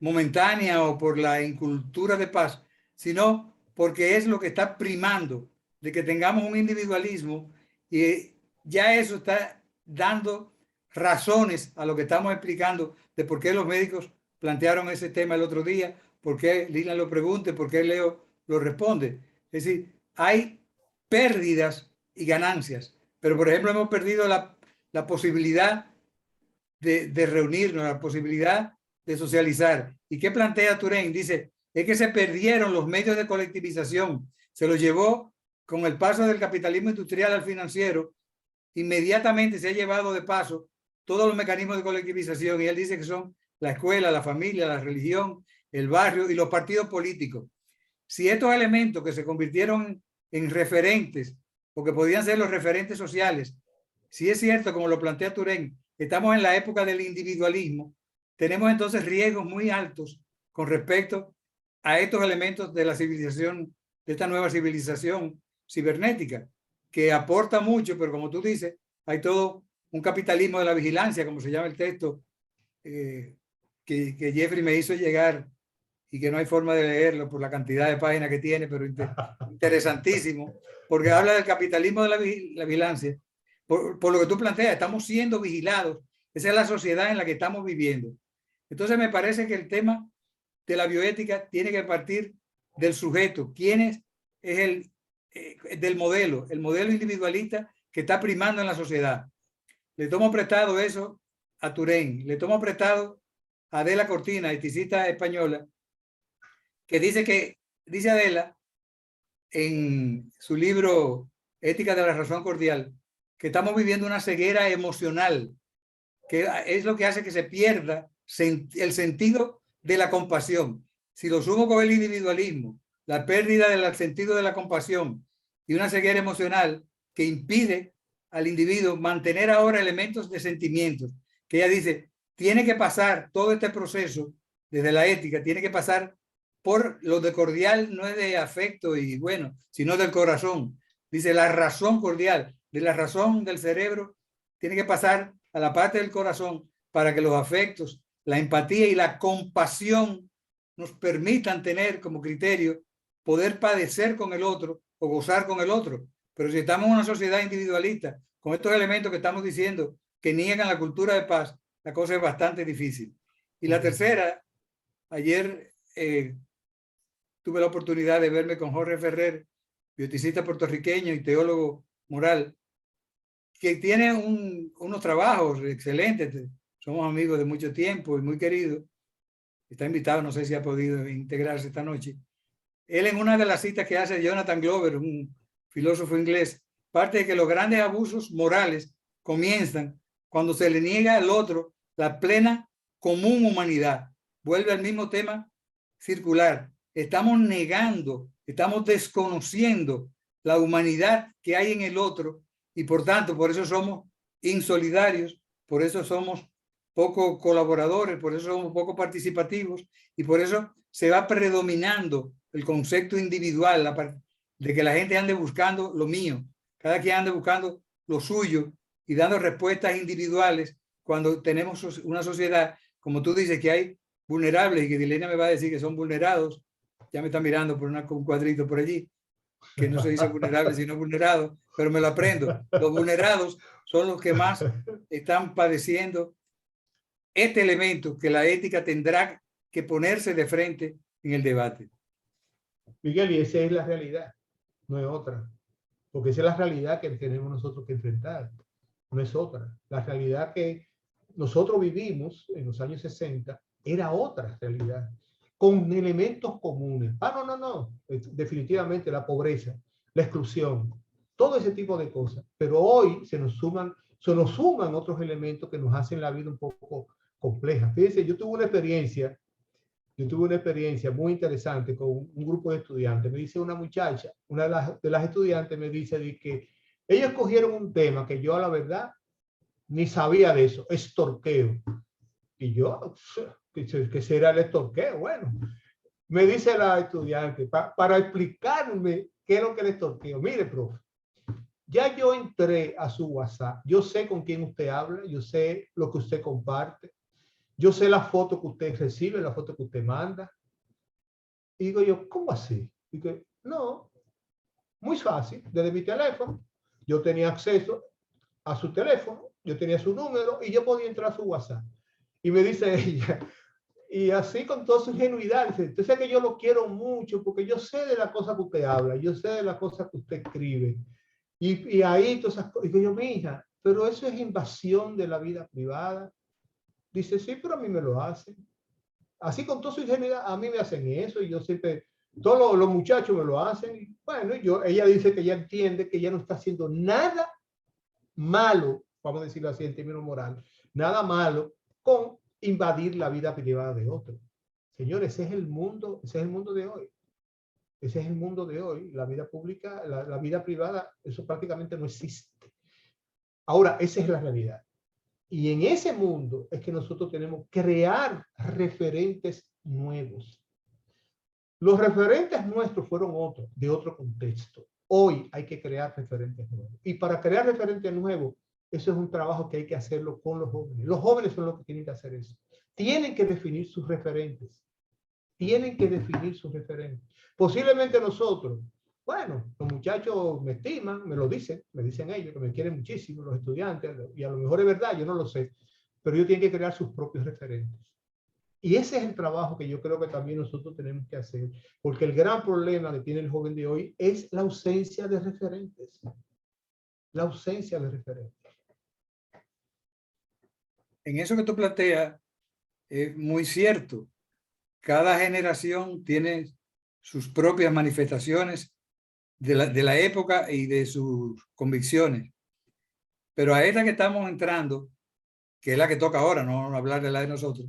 momentánea o por la incultura de paz, sino porque es lo que está primando, de que tengamos un individualismo, y ya eso está dando razones a lo que estamos explicando de por qué los médicos plantearon ese tema el otro día, por qué Lina lo pregunte, por qué Leo lo responde. Es decir, hay pérdidas y ganancias, pero por ejemplo hemos perdido la posibilidad de reunirnos, la posibilidad de socializar. ¿Y qué plantea Touraine? Dice, es que se perdieron los medios de colectivización, se los llevó con el paso del capitalismo industrial al financiero, inmediatamente se ha llevado de paso todos los mecanismos de colectivización, y él dice que son la escuela, la familia, la religión, el barrio y los partidos políticos. Si estos elementos que se convirtieron en referentes, o que podían ser los referentes sociales, si es cierto, como lo plantea Touraine, estamos en la época del individualismo, tenemos entonces riesgos muy altos con respecto a estos elementos de la civilización, de esta nueva civilización cibernética, que aporta mucho, pero como tú dices, hay todo un capitalismo de la vigilancia, como se llama el texto que Jeffrey me hizo llegar y que no hay forma de leerlo por la cantidad de páginas que tiene, pero interesantísimo, porque habla del capitalismo de la vigilancia. Por lo que tú planteas, estamos siendo vigilados. Esa es la sociedad en la que estamos viviendo. Entonces me parece que el tema de la bioética tiene que partir del sujeto. ¿Quién es del modelo? El modelo individualista que está primando en la sociedad. Le tomo prestado eso a Touraine. Le tomo prestado a Adela Cortina, eticista española, que dice Adela en su libro Ética de la Razón Cordial, que estamos viviendo una ceguera emocional, que es lo que hace que se pierda el sentido de la compasión. Si lo sumo con el individualismo, la pérdida del sentido de la compasión y una ceguera emocional que impide al individuo mantener ahora elementos de sentimientos, que ella dice, tiene que pasar todo este proceso desde la ética, tiene que pasar por lo de cordial, no es de afecto y bueno, sino del corazón. Dice la razón cordial, de la razón del cerebro, tiene que pasar a la parte del corazón para que los afectos, la empatía y la compasión nos permitan tener como criterio poder padecer con el otro o gozar con el otro. Pero si estamos en una sociedad individualista, con estos elementos que estamos diciendo, que niegan la cultura de paz, la cosa es bastante difícil. Y la tercera, ayer tuve la oportunidad de verme con Jorge Ferrer, bioticista puertorriqueño y teólogo moral, que tiene unos trabajos excelentes. Somos amigos de mucho tiempo y muy queridos. Está invitado, no sé si ha podido integrarse esta noche. Él, en una de las citas que hace Jonathan Glover, un filósofo inglés, parte de que los grandes abusos morales comienzan cuando se le niega al otro la plena común humanidad. Vuelve al mismo tema circular. Estamos negando, estamos desconociendo la humanidad que hay en el otro y por tanto, por eso somos insolidarios, por eso somos poco colaboradores, por eso somos poco participativos y por eso se va predominando el concepto individual, de que la gente ande buscando lo mío, cada quien ande buscando lo suyo y dando respuestas individuales cuando tenemos una sociedad, como tú dices, que hay vulnerables y que Dilenia me va a decir que son vulnerados. Ya me está mirando por un cuadrito por allí, que no se dice vulnerable sino vulnerado, pero me lo aprendo. Los vulnerados son los que más están padeciendo este elemento que la ética tendrá que ponerse de frente en el debate. Miguel, y esa es la realidad, no es otra. Porque esa es la realidad que tenemos nosotros que enfrentar, no es otra. La realidad que nosotros vivimos en los años 60 era otra realidad, con elementos comunes. No. Definitivamente la pobreza, la exclusión, todo ese tipo de cosas. Pero hoy se nos suman otros elementos que nos hacen la vida un poco compleja. Fíjense, yo tuve una experiencia muy interesante con un grupo de estudiantes. Me dice una muchacha, una de las estudiantes me dice de que ellos cogieron un tema que yo a la verdad ni sabía de eso, estorqueo. Y yo, ¿qué será el estorqueo? Bueno, me dice la estudiante, para explicarme qué es lo que es el estorqueo. Mire, profe, ya yo entré a su WhatsApp, yo sé con quién usted habla, yo sé lo que usted comparte, yo sé la foto que usted recibe, la foto que usted manda. Y digo yo, ¿cómo así? Digo, no, muy fácil. Desde mi teléfono, yo tenía acceso a su teléfono, yo tenía su número y yo podía entrar a su WhatsApp. Y me dice ella, y así con toda su ingenuidad, dice, usted sabe que yo lo quiero mucho porque yo sé de las cosas que usted habla, yo sé de las cosas que usted escribe. Y ahí todas esas cosas. Digo yo, mi hija, pero eso es invasión de la vida privada. Dice, sí, pero a mí me lo hacen. Así con toda su ingenuidad, a mí me hacen eso y yo siempre, todos los muchachos me lo hacen. Y bueno, ella dice que ya entiende que ya no está haciendo nada malo, vamos a decirlo así en términos morales, nada malo con invadir la vida privada de otro. Señores, ese es el mundo de hoy. Ese es el mundo de hoy. La vida pública, la vida privada, eso prácticamente no existe. Ahora, esa es la realidad. Y en ese mundo es que nosotros tenemos que crear referentes nuevos. Los referentes nuestros fueron otros, de otro contexto. Hoy hay que crear referentes nuevos. Y para crear referentes nuevos, eso es un trabajo que hay que hacerlo con los jóvenes. Los jóvenes son los que tienen que hacer eso. Tienen que definir sus referentes. Tienen que definir sus referentes. Posiblemente nosotros, bueno, los muchachos me estiman, me dicen ellos, que me quieren muchísimo, los estudiantes, y a lo mejor es verdad, yo no lo sé, pero ellos tienen que crear sus propios referentes. Y ese es el trabajo que yo creo que también nosotros tenemos que hacer, porque el gran problema que tiene el joven de hoy es la ausencia de referentes. La ausencia de referentes. En eso que tú planteas es muy cierto. Cada generación tiene sus propias manifestaciones de la época y de sus convicciones. Pero a esta que estamos entrando, que es la que toca ahora, no hablar de la de nosotros,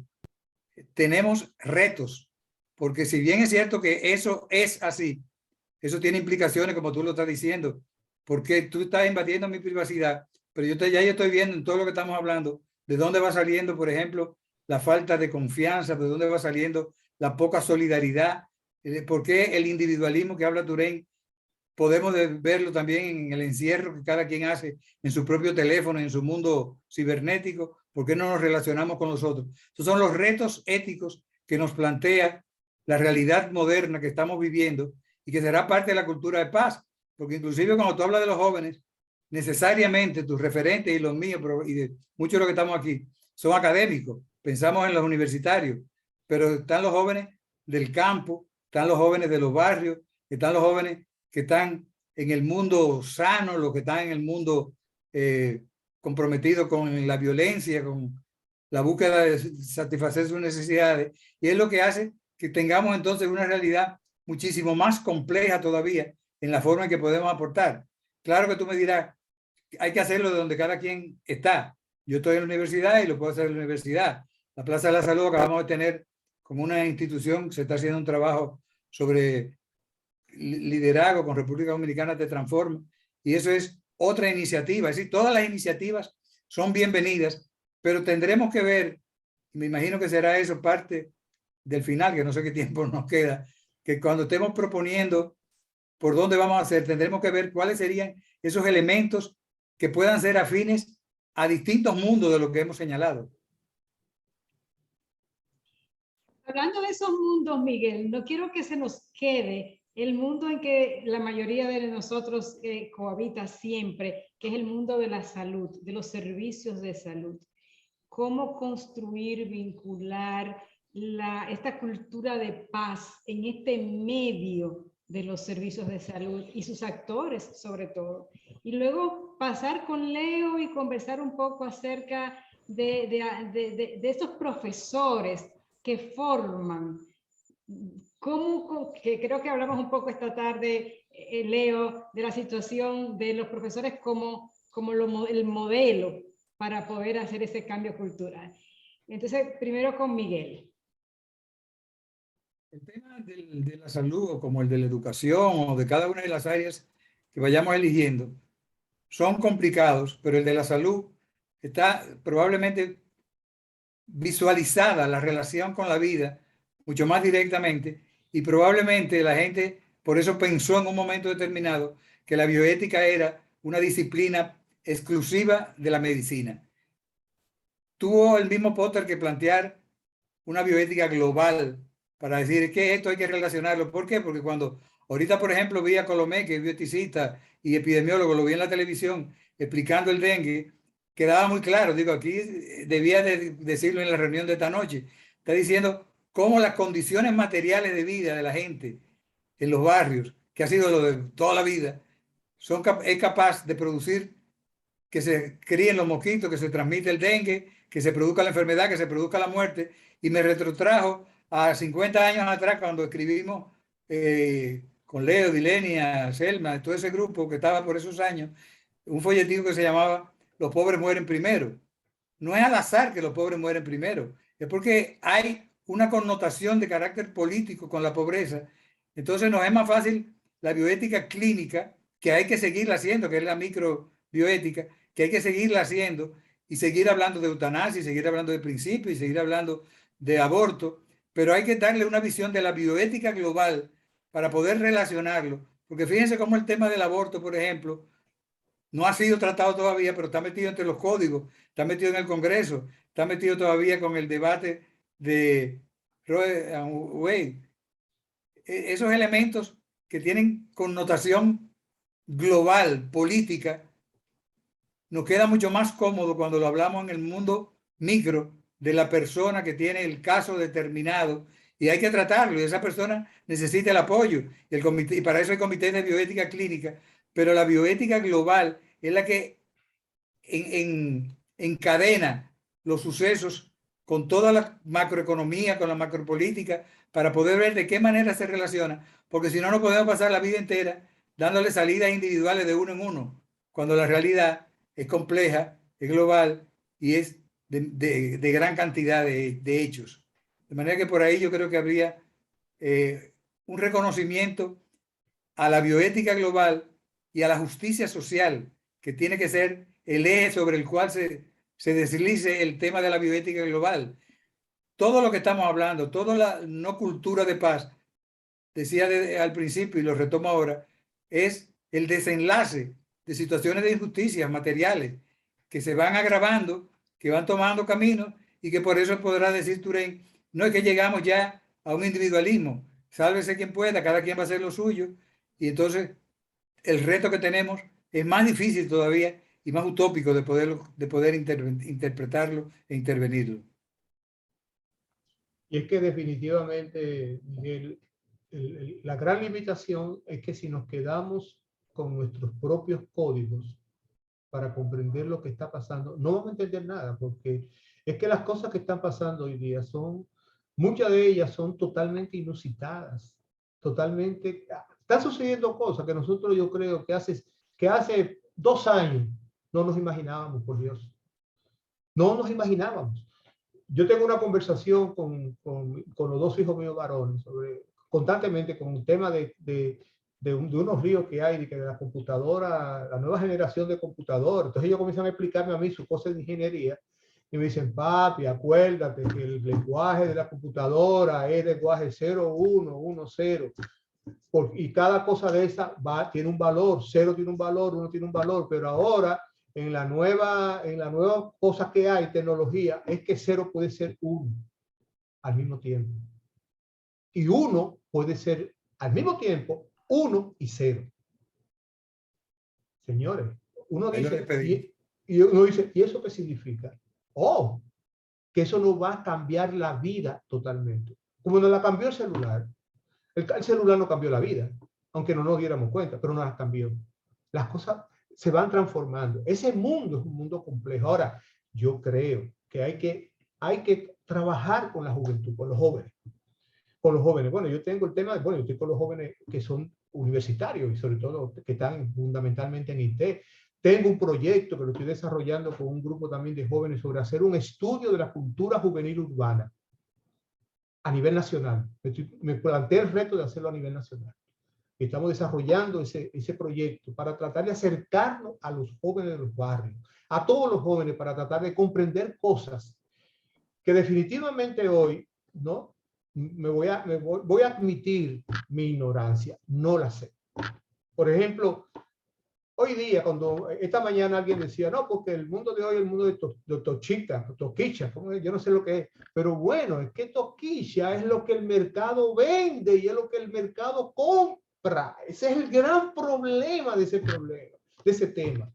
tenemos retos, porque si bien es cierto que eso es así, eso tiene implicaciones como tú lo estás diciendo, porque tú estás invadiendo mi privacidad, pero ya yo estoy viendo en todo lo que estamos hablando, de dónde va saliendo, por ejemplo, la falta de confianza, de dónde va saliendo la poca solidaridad, por qué el individualismo que habla Turén, podemos verlo también en el encierro que cada quien hace en su propio teléfono, en su mundo cibernético. ¿Por qué no nos relacionamos con los otros? Estos son los retos éticos que nos plantea la realidad moderna que estamos viviendo y que será parte de la cultura de paz. porque inclusive cuando tú hablas de los jóvenes, necesariamente tus referentes y los míos y de muchos de los que estamos aquí son académicos. Pensamos en los universitarios, pero están los jóvenes del campo, están los jóvenes de los barrios, están los jóvenes que están en el mundo sano, los que están en el mundo comprometido con la violencia, con la búsqueda de satisfacer sus necesidades. Y es lo que hace que tengamos entonces una realidad muchísimo más compleja todavía en la forma en que podemos aportar. Claro que tú me dirás, hay que hacerlo de donde cada quien está. Yo estoy en la universidad y lo puedo hacer en la universidad. La Plaza de la Salud acabamos de tener como una institución, se está haciendo un trabajo sobre liderazgo con República Dominicana Te Transforma, y eso es otra iniciativa. Es decir, todas las iniciativas son bienvenidas, pero tendremos que ver, me imagino que será eso parte del final, que no sé qué tiempo nos queda, que cuando estemos proponiendo por dónde vamos a hacer, tendremos que ver cuáles serían esos elementos que puedan ser afines a distintos mundos de lo que hemos señalado. Hablando de esos mundos, Miguel, no quiero que se nos quede el mundo en que la mayoría de nosotros cohabita siempre, que es el mundo de la salud, de los servicios de salud. Cómo construir, vincular esta cultura de paz en este medio de los servicios de salud y sus actores sobre todo. Y luego pasar con Leo y conversar un poco acerca de estos profesores que forman, que creo que hablamos un poco esta tarde, Leo, de la situación de los profesores como el modelo para poder hacer ese cambio cultural. Entonces, primero con Miguel. El tema de la salud, como el de la educación o de cada una de las áreas que vayamos eligiendo, son complicados, pero el de la salud está probablemente visualizada la relación con la vida mucho más directamente, y probablemente la gente por eso pensó en un momento determinado que la bioética era una disciplina exclusiva de la medicina. Tuvo el mismo Potter que plantear una bioética global para decir que esto hay que relacionarlo. ¿Por qué? Porque cuando ahorita, por ejemplo, vi a Colomé, que es bioeticista y epidemiólogo, lo vi en la televisión explicando el dengue, quedaba muy claro. Digo, aquí debía decirlo en la reunión de esta noche. Está diciendo cómo las condiciones materiales de vida de la gente en los barrios, que ha sido lo de toda la vida, es capaz de producir que se críen los mosquitos, que se transmite el dengue, que se produzca la enfermedad, que se produzca la muerte. Y me retrotrajo a 50 años atrás cuando escribimos con Leo, Dilenia, Selma, todo ese grupo que estaba por esos años, un folletín que se llamaba Los pobres mueren primero. No es al azar que los pobres mueren primero, es porque hay una connotación de carácter político con la pobreza. Entonces nos es más fácil la bioética clínica, que hay que seguirla haciendo, que es la microbioética, que hay que seguirla haciendo y seguir hablando de eutanasia, y seguir hablando de principios, y seguir hablando de aborto, pero hay que darle una visión de la bioética global para poder relacionarlo, porque fíjense cómo el tema del aborto, por ejemplo, no ha sido tratado todavía, pero está metido entre los códigos, está metido en el Congreso, está metido todavía con el debate de Roe and Wade. Esos elementos que tienen connotación global, política, nos queda mucho más cómodo cuando lo hablamos en el mundo micro de la persona que tiene el caso determinado, y hay que tratarlo, y esa persona necesita el apoyo, y para eso hay comités de bioética clínica, pero la bioética global es la que encadena los sucesos con toda la macroeconomía, con la macropolítica, para poder ver de qué manera se relaciona, porque si no, no podemos pasar la vida entera dándole salidas individuales de uno en uno, cuando la realidad es compleja, es global y es de gran cantidad de hechos. De manera que por ahí yo creo que habría un reconocimiento a la bioética global y a la justicia social, que tiene que ser el eje sobre el cual se deslice el tema de la bioética global. Todo lo que estamos hablando, toda la no cultura de paz, decía al principio y lo retomo ahora, es el desenlace de situaciones de injusticias materiales que se van agravando, que van tomando camino, y que por eso podrá decir Turén, no es que llegamos ya a un individualismo, sálvese quien pueda, cada quien va a hacer lo suyo, y entonces el reto que tenemos es más difícil todavía y más utópico de poder interpretarlo e intervenirlo. Y es que definitivamente, Miguel, la gran limitación es que si nos quedamos con nuestros propios códigos para comprender lo que está pasando, no vamos a entender nada, porque es que las cosas que están pasando hoy día muchas de ellas son totalmente inusitadas, totalmente, están sucediendo cosas que nosotros yo creo que hace 2 años no nos imaginábamos, por Dios. No nos imaginábamos. Yo tengo una conversación con los 2 hijos míos varones constantemente con un tema de unos líos que hay, de la computadora, la nueva generación de computadoras. Entonces ellos comienzan a explicarme a mí sus cosas de ingeniería y me dicen, papi, acuérdate que el lenguaje de la computadora es lenguaje 0110. Y cada cosa de esa tiene un valor, 0 tiene un valor, 1 tiene un valor, pero ahora en la nueva cosa que hay, tecnología, es que 0 puede ser 1 al mismo tiempo. Y 1 puede ser al mismo tiempo 1 y 0. Señores, uno dice, ¿y eso qué significa? Oh, que eso nos va a cambiar la vida totalmente. Como nos la cambió el celular. El celular no cambió la vida, aunque no nos diéramos cuenta, pero no las cambió. Las cosas se van transformando. Ese mundo es un mundo complejo. Ahora, yo creo que hay que trabajar con la juventud, con los jóvenes. Con los jóvenes. Bueno, yo tengo el tema, yo estoy con los jóvenes que son universitarios y sobre todo que están fundamentalmente en IT. Tengo un proyecto que lo estoy desarrollando con un grupo también de jóvenes sobre hacer un estudio de la cultura juvenil urbana a nivel nacional. Me planteé el reto de hacerlo a nivel nacional. Estamos desarrollando ese proyecto para tratar de acercarnos a los jóvenes de los barrios, a todos los jóvenes, para tratar de comprender cosas que definitivamente hoy, ¿no? Voy a admitir mi ignorancia, no la sé. Por ejemplo, hoy día, cuando esta mañana alguien decía, no, porque el mundo de hoy es el mundo de toquicha, yo no sé lo que es, pero bueno, es que toquicha es lo que el mercado vende y es lo que el mercado compra. Ese es el gran problema de ese tema.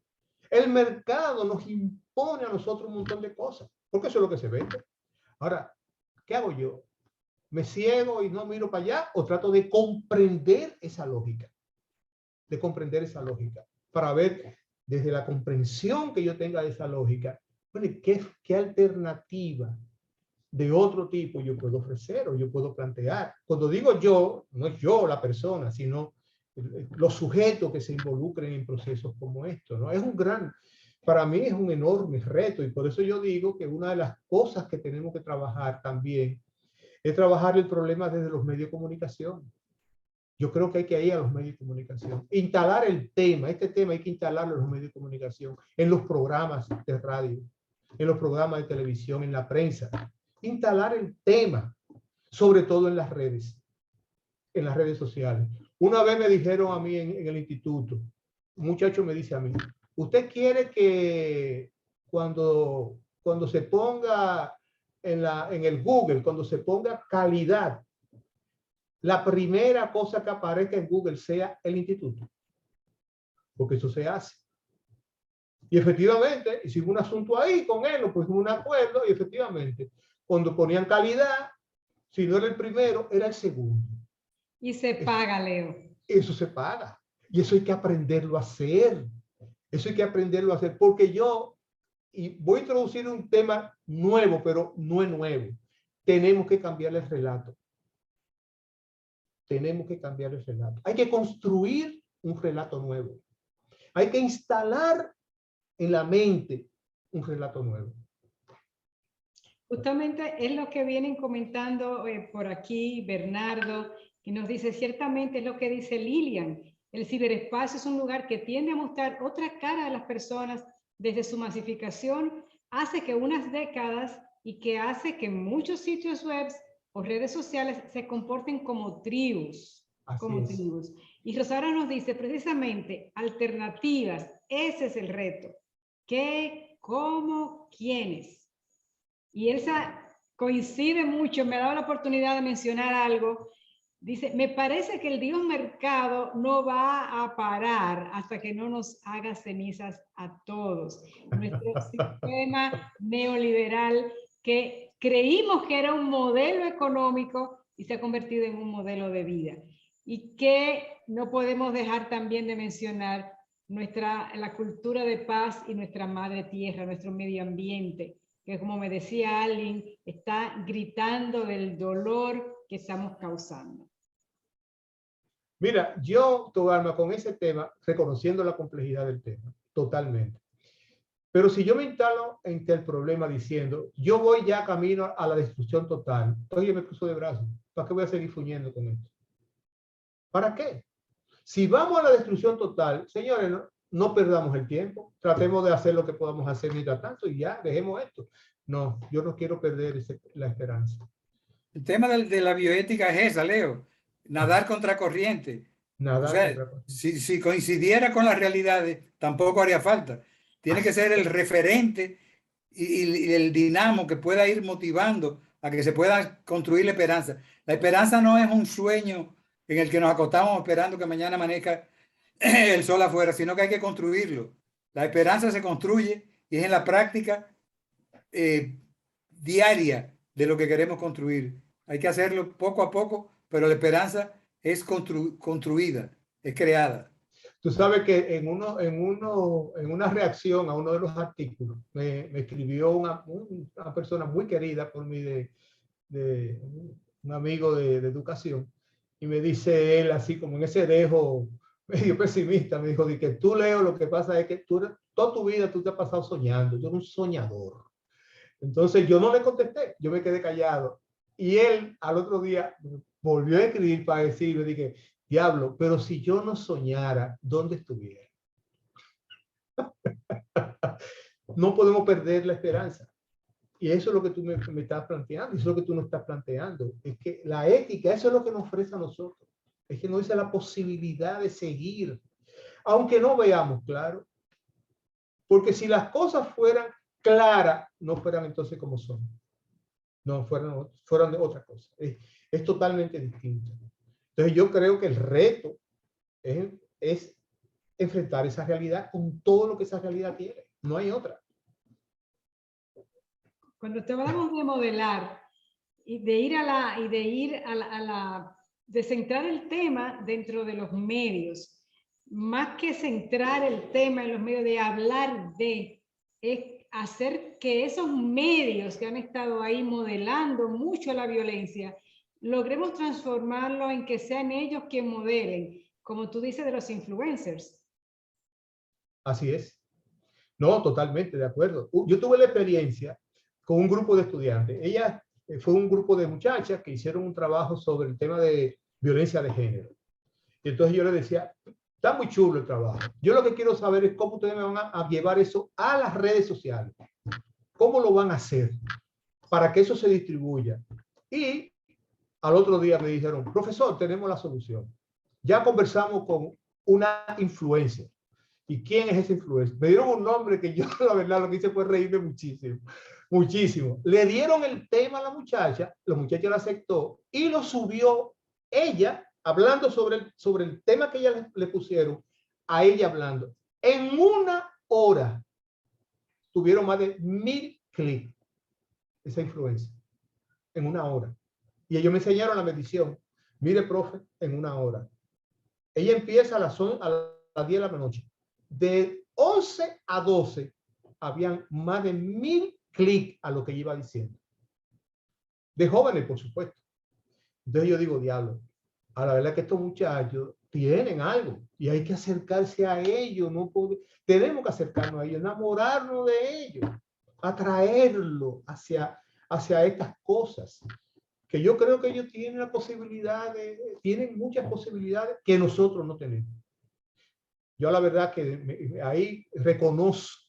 El mercado nos impone a nosotros un montón de cosas, porque eso es lo que se vende. Ahora, ¿qué hago yo? ¿Me ciego y no miro para allá o trato de comprender esa lógica? Para ver desde la comprensión que yo tenga de esa lógica, bueno, ¿qué alternativa de otro tipo yo puedo ofrecer o yo puedo plantear? Cuando digo yo, no es yo la persona, sino los sujetos que se involucren en procesos como estos, ¿no? Para mí es un enorme reto y por eso yo digo que una de las cosas que tenemos que trabajar también es trabajar el problema desde los medios de comunicación. Yo creo que hay que ir a los medios de comunicación. Instalar este tema hay que instalarlo en los medios de comunicación, en los programas de radio, en los programas de televisión, en la prensa. Instalar el tema, sobre todo en las redes sociales. Una vez me dijeron a mí en el instituto, un muchacho me dice a mí, ¿usted quiere que cuando se ponga en el Google, cuando se ponga calidad, la primera cosa que aparezca en Google sea el instituto? Porque eso se hace. Y efectivamente, hicimos un asunto ahí con él, lo pusimos un acuerdo y efectivamente, cuando ponían calidad, si no era el primero, era el segundo. Y se paga, Leo. Eso se paga. Y eso hay que aprenderlo a hacer. Eso hay que aprenderlo a hacer. Porque y voy a introducir un tema nuevo, pero no es nuevo. Tenemos que cambiar el relato. Tenemos que cambiar el relato. Hay que construir un relato nuevo. Hay que instalar en la mente un relato nuevo. Justamente es lo que vienen comentando por aquí Bernardo, y nos dice, ciertamente es lo que dice Lilian, el ciberespacio es un lugar que tiende a mostrar otra cara de las personas desde su masificación, hace que unas décadas y que hace que muchos sitios web o redes sociales se comporten como tribus. Tribus. Y Rosaura nos dice precisamente alternativas, ese es el reto. ¿Qué, cómo, quiénes? Y Elsa coincide mucho, me ha dado la oportunidad de mencionar algo Dice, me parece que el Dios mercado no va a parar hasta que no nos haga cenizas a todos. Nuestro sistema neoliberal que creímos que era un modelo económico y se ha convertido en un modelo de vida. Y que no podemos dejar también de mencionar la cultura de paz y nuestra madre tierra, nuestro medio ambiente, que como me decía alguien, está gritando del dolor que estamos causando. Mira, yo, Togarma, con ese tema, reconociendo la complejidad del tema, totalmente. Pero si yo me instalo ante el problema diciendo, yo voy ya camino a la destrucción total, entonces yo me cruzo de brazos. ¿Para qué voy a seguir fuñendo con esto? ¿Para qué? Si vamos a la destrucción total, señores, no perdamos el tiempo, tratemos de hacer lo que podamos hacer mientras tanto y ya, dejemos esto. No, yo no quiero perder la esperanza. El tema de la bioética es esa, Leo, nadar contra corriente. Nada. O sea, si coincidiera con las realidades, tampoco haría falta. Tiene que ser el referente y el dinamo que pueda ir motivando a que se pueda construir la esperanza. La esperanza no es un sueño en el que nos acostamos esperando que mañana amanezca el sol afuera, sino que hay que construirlo. La esperanza se construye y es en la práctica diaria de lo que queremos construir. Hay que hacerlo poco a poco, pero la esperanza es construida, es creada. Tú sabes que en una reacción a uno de los artículos me escribió una persona muy querida por mí, de un amigo de educación, y me dice él así como en ese dejo medio pesimista, me dijo, que tú, Leo, lo que pasa es que tú toda tu vida tú te has pasado soñando, tú eres un soñador. Entonces yo no le contesté, yo me quedé callado. Y él al otro día volvió a escribir para decirme, dije, diablo, pero si yo no soñara, ¿dónde estuviera? No podemos perder la esperanza. Y eso es lo que tú me estás planteando, eso es lo que tú nos estás planteando. Es que la ética, eso es lo que nos ofrece a nosotros. Es que nos dice la posibilidad de seguir, aunque no veamos claro. Porque si las cosas fueran claras, no fueran entonces como son. No, fueran de otra cosa. Es totalmente distinto. Entonces yo creo que el reto es enfrentar esa realidad con todo lo que esa realidad tiene. No hay otra. Cuando te hablamos de modelar y de centrar el tema dentro de los medios, más que centrar el tema en los medios, de hablar es hacer que esos medios que han estado ahí modelando mucho la violencia, logremos transformarlo en que sean ellos quienes modelen, como tú dices de los influencers. Así es. No, totalmente de acuerdo. Yo tuve la experiencia con un grupo de estudiantes. Ella fue un grupo de muchachas que hicieron un trabajo sobre el tema de violencia de género. Y entonces yo les decía, está muy chulo el trabajo. Yo lo que quiero saber es cómo ustedes me van a llevar eso a las redes sociales. ¿Cómo lo van a hacer para que eso se distribuya? Y al otro día me dijeron, profesor, tenemos la solución. Ya conversamos con una influencer. ¿Y quién es ese influencer? Me dieron un nombre que yo, la verdad, lo que hice fue reírme muchísimo. Muchísimo. Le dieron el tema a la muchacha la aceptó y lo subió ella, hablando sobre el tema que ella le pusieron, a ella hablando. En una hora tuvieron más de 1000 clics esa influencia. En una hora. Y ellos me enseñaron la medición. Mire, profe, en una hora. Ella empieza a las 10 de la noche. De 11 a 12 habían más de 1000 clics a lo que iba diciendo. De jóvenes, por supuesto. Entonces yo digo, diablo, a la verdad que estos muchachos tienen algo y hay que acercarse a ellos. Tenemos que acercarnos a ellos, enamorarnos de ellos, atraerlos hacia estas cosas. Que yo creo que ellos tienen la posibilidad tienen muchas posibilidades que nosotros no tenemos. Yo la verdad que ahí reconozco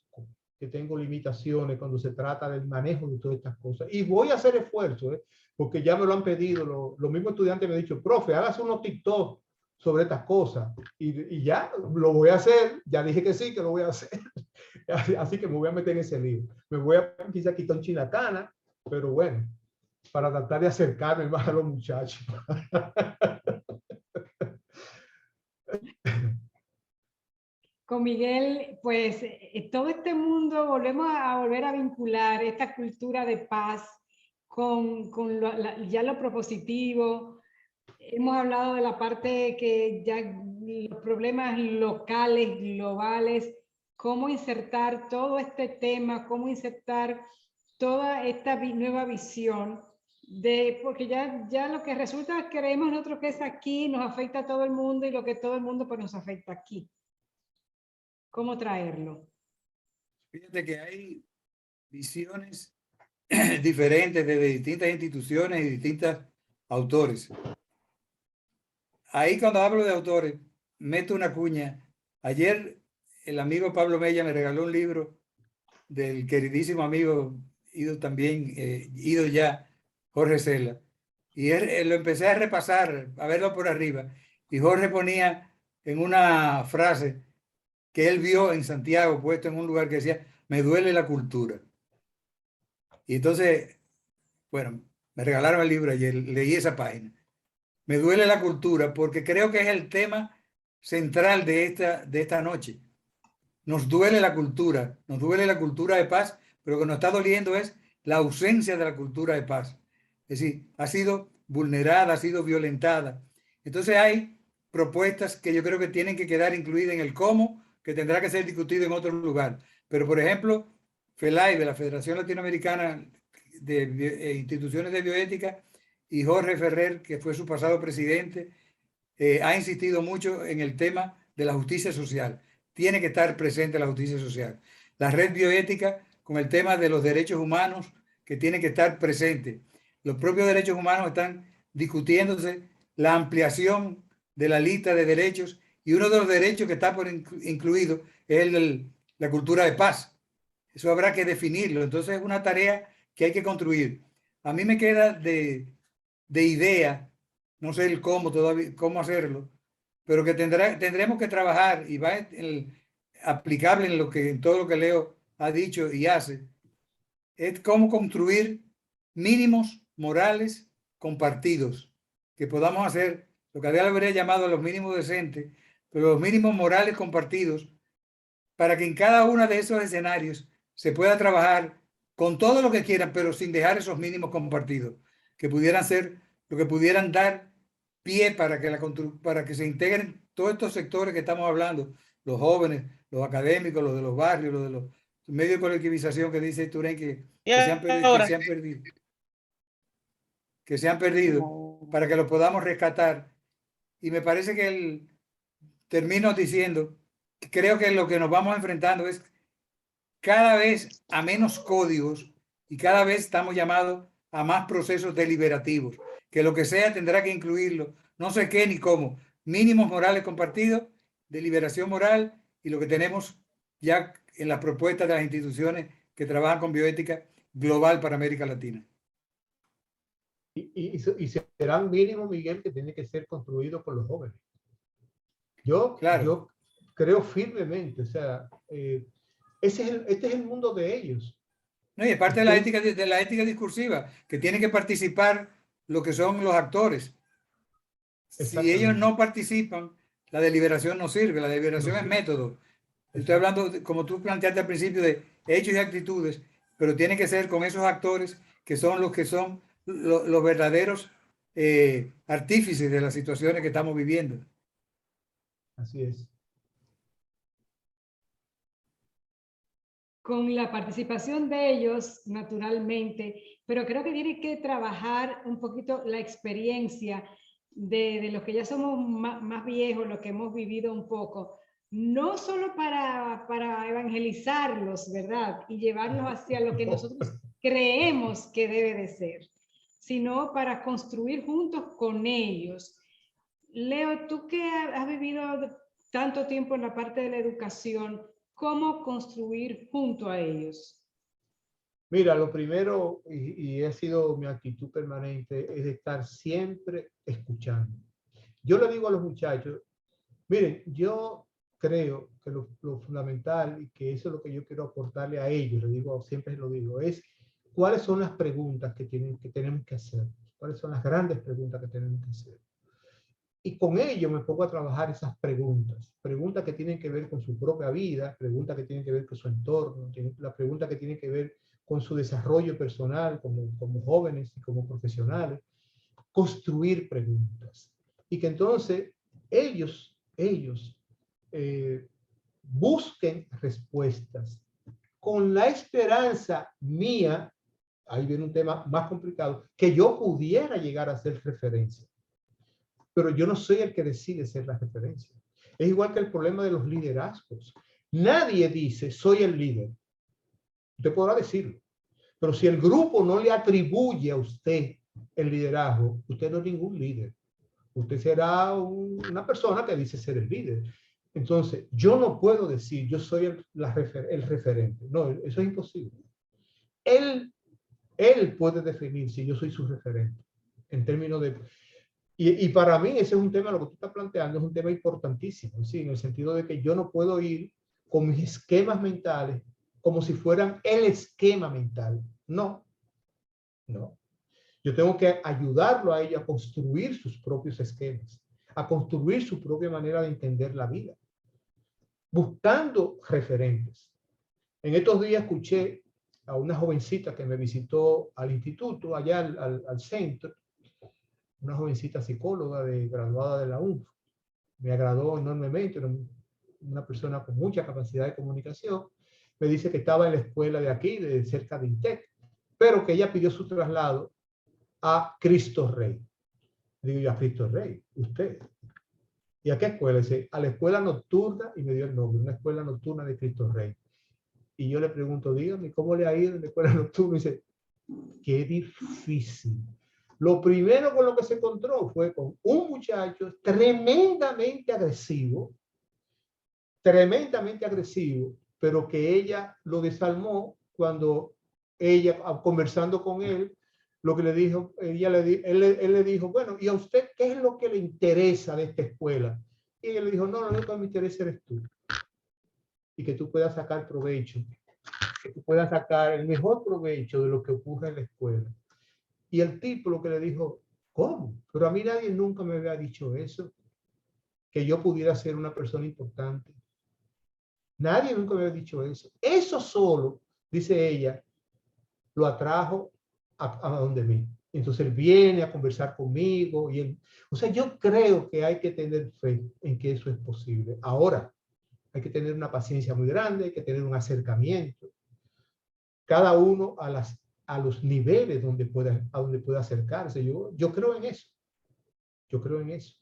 que tengo limitaciones cuando se trata del manejo de todas estas cosas. Y voy a hacer esfuerzo, porque ya me lo han pedido. Los mismos estudiantes me han dicho, profe, hágase unos TikTok sobre estas cosas. Y ya lo voy a hacer. Ya dije que sí, que lo voy a hacer. Así que me voy a meter en ese lío. Me voy a quizá quitar un chinacana, pero bueno, para tratar de acercarme más a los muchachos. con Miguel, pues todo este mundo volvemos a volver a vincular esta cultura de paz con ya lo propositivo. Hemos hablado de la parte que ya los problemas locales, globales, cómo insertar todo este tema, cómo insertar toda esta nueva visión, porque ya lo que resulta creemos nosotros que es aquí, nos afecta a todo el mundo y lo que todo el mundo pues nos afecta aquí. ¿Cómo traerlo? Fíjate que hay visiones diferentes de distintas instituciones y distintos autores. Ahí cuando hablo de autores, meto una cuña. Ayer el amigo Pablo Mella me regaló un libro del queridísimo amigo, ido también, ido ya, Jorge Cela. Y lo empecé a repasar, a verlo por arriba. Y Jorge ponía en una frase que él vio en Santiago, puesto en un lugar que decía, me duele la cultura. Y entonces, bueno, me regalaron el libro ayer, leí esa página. Me duele la cultura porque creo que es el tema central de esta noche. Nos duele la cultura, nos duele la cultura de paz, pero lo que nos está doliendo es la ausencia de la cultura de paz. Es decir, ha sido vulnerada, ha sido violentada. Entonces hay propuestas que yo creo que tienen que quedar incluidas en el cómo, que tendrá que ser discutido en otro lugar. Pero, por ejemplo, FELAI, de la Federación Latinoamericana de Instituciones de Bioética, y Jorge Ferrer, que fue su pasado presidente, ha insistido mucho en el tema de la justicia social. Tiene que estar presente la justicia social. La red bioética con el tema de los derechos humanos, que tiene que estar presente. Los propios derechos humanos están discutiéndose la ampliación de la lista de derechos y uno de los derechos que está por incluido es la cultura de paz. Eso habrá que definirlo. Entonces es una tarea que hay que construir. A mí me queda de idea, no sé el cómo todavía, cómo hacerlo, pero que tendremos que trabajar y va aplicable en todo lo que Leo ha dicho y hace, es cómo construir mínimos morales compartidos, que podamos hacer lo que Adrián habría llamado los mínimos decentes, pero los mínimos morales compartidos, para que en cada uno de esos escenarios se pueda trabajar con todo lo que quieran, pero sin dejar esos mínimos compartidos, que pudieran ser lo que pudieran dar pie para que se integren todos estos sectores que estamos hablando, los jóvenes, los académicos, los de los barrios, los de los medios de colectivización que dice Turén que se han perdido, para que los podamos rescatar. Y me parece que termino diciendo, creo que lo que nos vamos enfrentando es cada vez a menos códigos y cada vez estamos llamados a más procesos deliberativos, que lo que sea tendrá que incluirlo, no sé qué ni cómo, mínimos morales compartidos, deliberación moral y lo que tenemos ya en las propuestas de las instituciones que trabajan con bioética global para América Latina. Y serán mínimos, Miguel, que tiene que ser construido por los jóvenes. Yo creo firmemente, o sea, este es el mundo de ellos. No, y es parte de la ética discursiva, que tienen que participar lo que son los actores. Si ellos no participan, la deliberación no sirve, la deliberación es método. Estoy hablando, como tú planteaste al principio, de hechos y actitudes, pero tiene que ser con esos actores que son los verdaderos artífices de las situaciones que estamos viviendo. Así es. Con la participación de ellos, naturalmente, pero creo que tiene que trabajar un poquito la experiencia de los que ya somos más viejos, los que hemos vivido un poco, no solo para evangelizarlos, ¿verdad? Y llevarlos hacia lo que nosotros creemos que debe de ser, sino para construir juntos con ellos. Leo, tú que has vivido tanto tiempo en la parte de la educación, ¿cómo construir junto a ellos? Mira, lo primero, y ha sido mi actitud permanente, es de estar siempre escuchando. Yo le digo a los muchachos, miren, yo creo que lo fundamental, y que eso es lo que yo quiero aportarle a ellos, siempre lo digo, es cuáles son las preguntas que tenemos que hacer, cuáles son las grandes preguntas que tenemos que hacer. Y con ello me pongo a trabajar esas preguntas que tienen que ver con su propia vida, preguntas que tienen que ver con su entorno, la pregunta que tienen que ver con su desarrollo personal como jóvenes y como profesionales, construir preguntas. Y que entonces ellos busquen respuestas con la esperanza mía, ahí viene un tema más complicado, que yo pudiera llegar a ser referencia. Pero yo no soy el que decide ser la referencia. Es igual que el problema de los liderazgos. Nadie dice, soy el líder. Usted podrá decirlo. Pero si el grupo no le atribuye a usted el liderazgo, usted no es ningún líder. Usted será una persona que dice ser el líder. Entonces, yo no puedo decir, yo soy el referente. No, eso es imposible. Él puede definir si yo soy su referente en términos de... Y para mí ese es un tema, lo que tú estás planteando es un tema importantísimo, ¿sí? En el sentido de que yo no puedo ir con mis esquemas mentales como si fueran el esquema mental. No, no. Yo tengo que ayudarlo a ella a construir sus propios esquemas, a construir su propia manera de entender la vida, buscando referentes. En estos días escuché a una jovencita que me visitó al instituto, allá al centro, una jovencita psicóloga graduada de la UNF. Me agradó enormemente, una persona con mucha capacidad de comunicación. Me dice que estaba en la escuela de aquí, de cerca de INTEC, pero que ella pidió su traslado a Cristo Rey. Digo yo, a Cristo Rey, usted. ¿Y a qué escuela? Dice, a la escuela nocturna, y me dio el nombre, una escuela nocturna de Cristo Rey. Y yo le pregunto, dígame, ¿cómo le ha ido en la escuela nocturna? Y dice, qué difícil. Lo primero con lo que se encontró fue con un muchacho tremendamente agresivo, pero que ella lo desalmó cuando ella, conversando con él, lo que le dijo, él le dijo, bueno, ¿y a usted qué es lo que le interesa de esta escuela? Y ella le dijo, no, lo único que me interesa eres tú. Y que tú puedas sacar provecho, que tú puedas sacar el mejor provecho de lo que ocurre en la escuela. Y el tipo lo que le dijo, ¿cómo? Pero a mí nadie nunca me había dicho eso, que yo pudiera ser una persona importante. Nadie nunca me había dicho eso. Eso solo, dice ella, lo atrajo a donde mí. Entonces él viene a conversar conmigo. O sea, yo creo que hay que tener fe en que eso es posible. Ahora, hay que tener una paciencia muy grande, hay que tener un acercamiento. Cada uno a los niveles a donde pueda acercarse. Yo creo en eso. Yo creo en eso.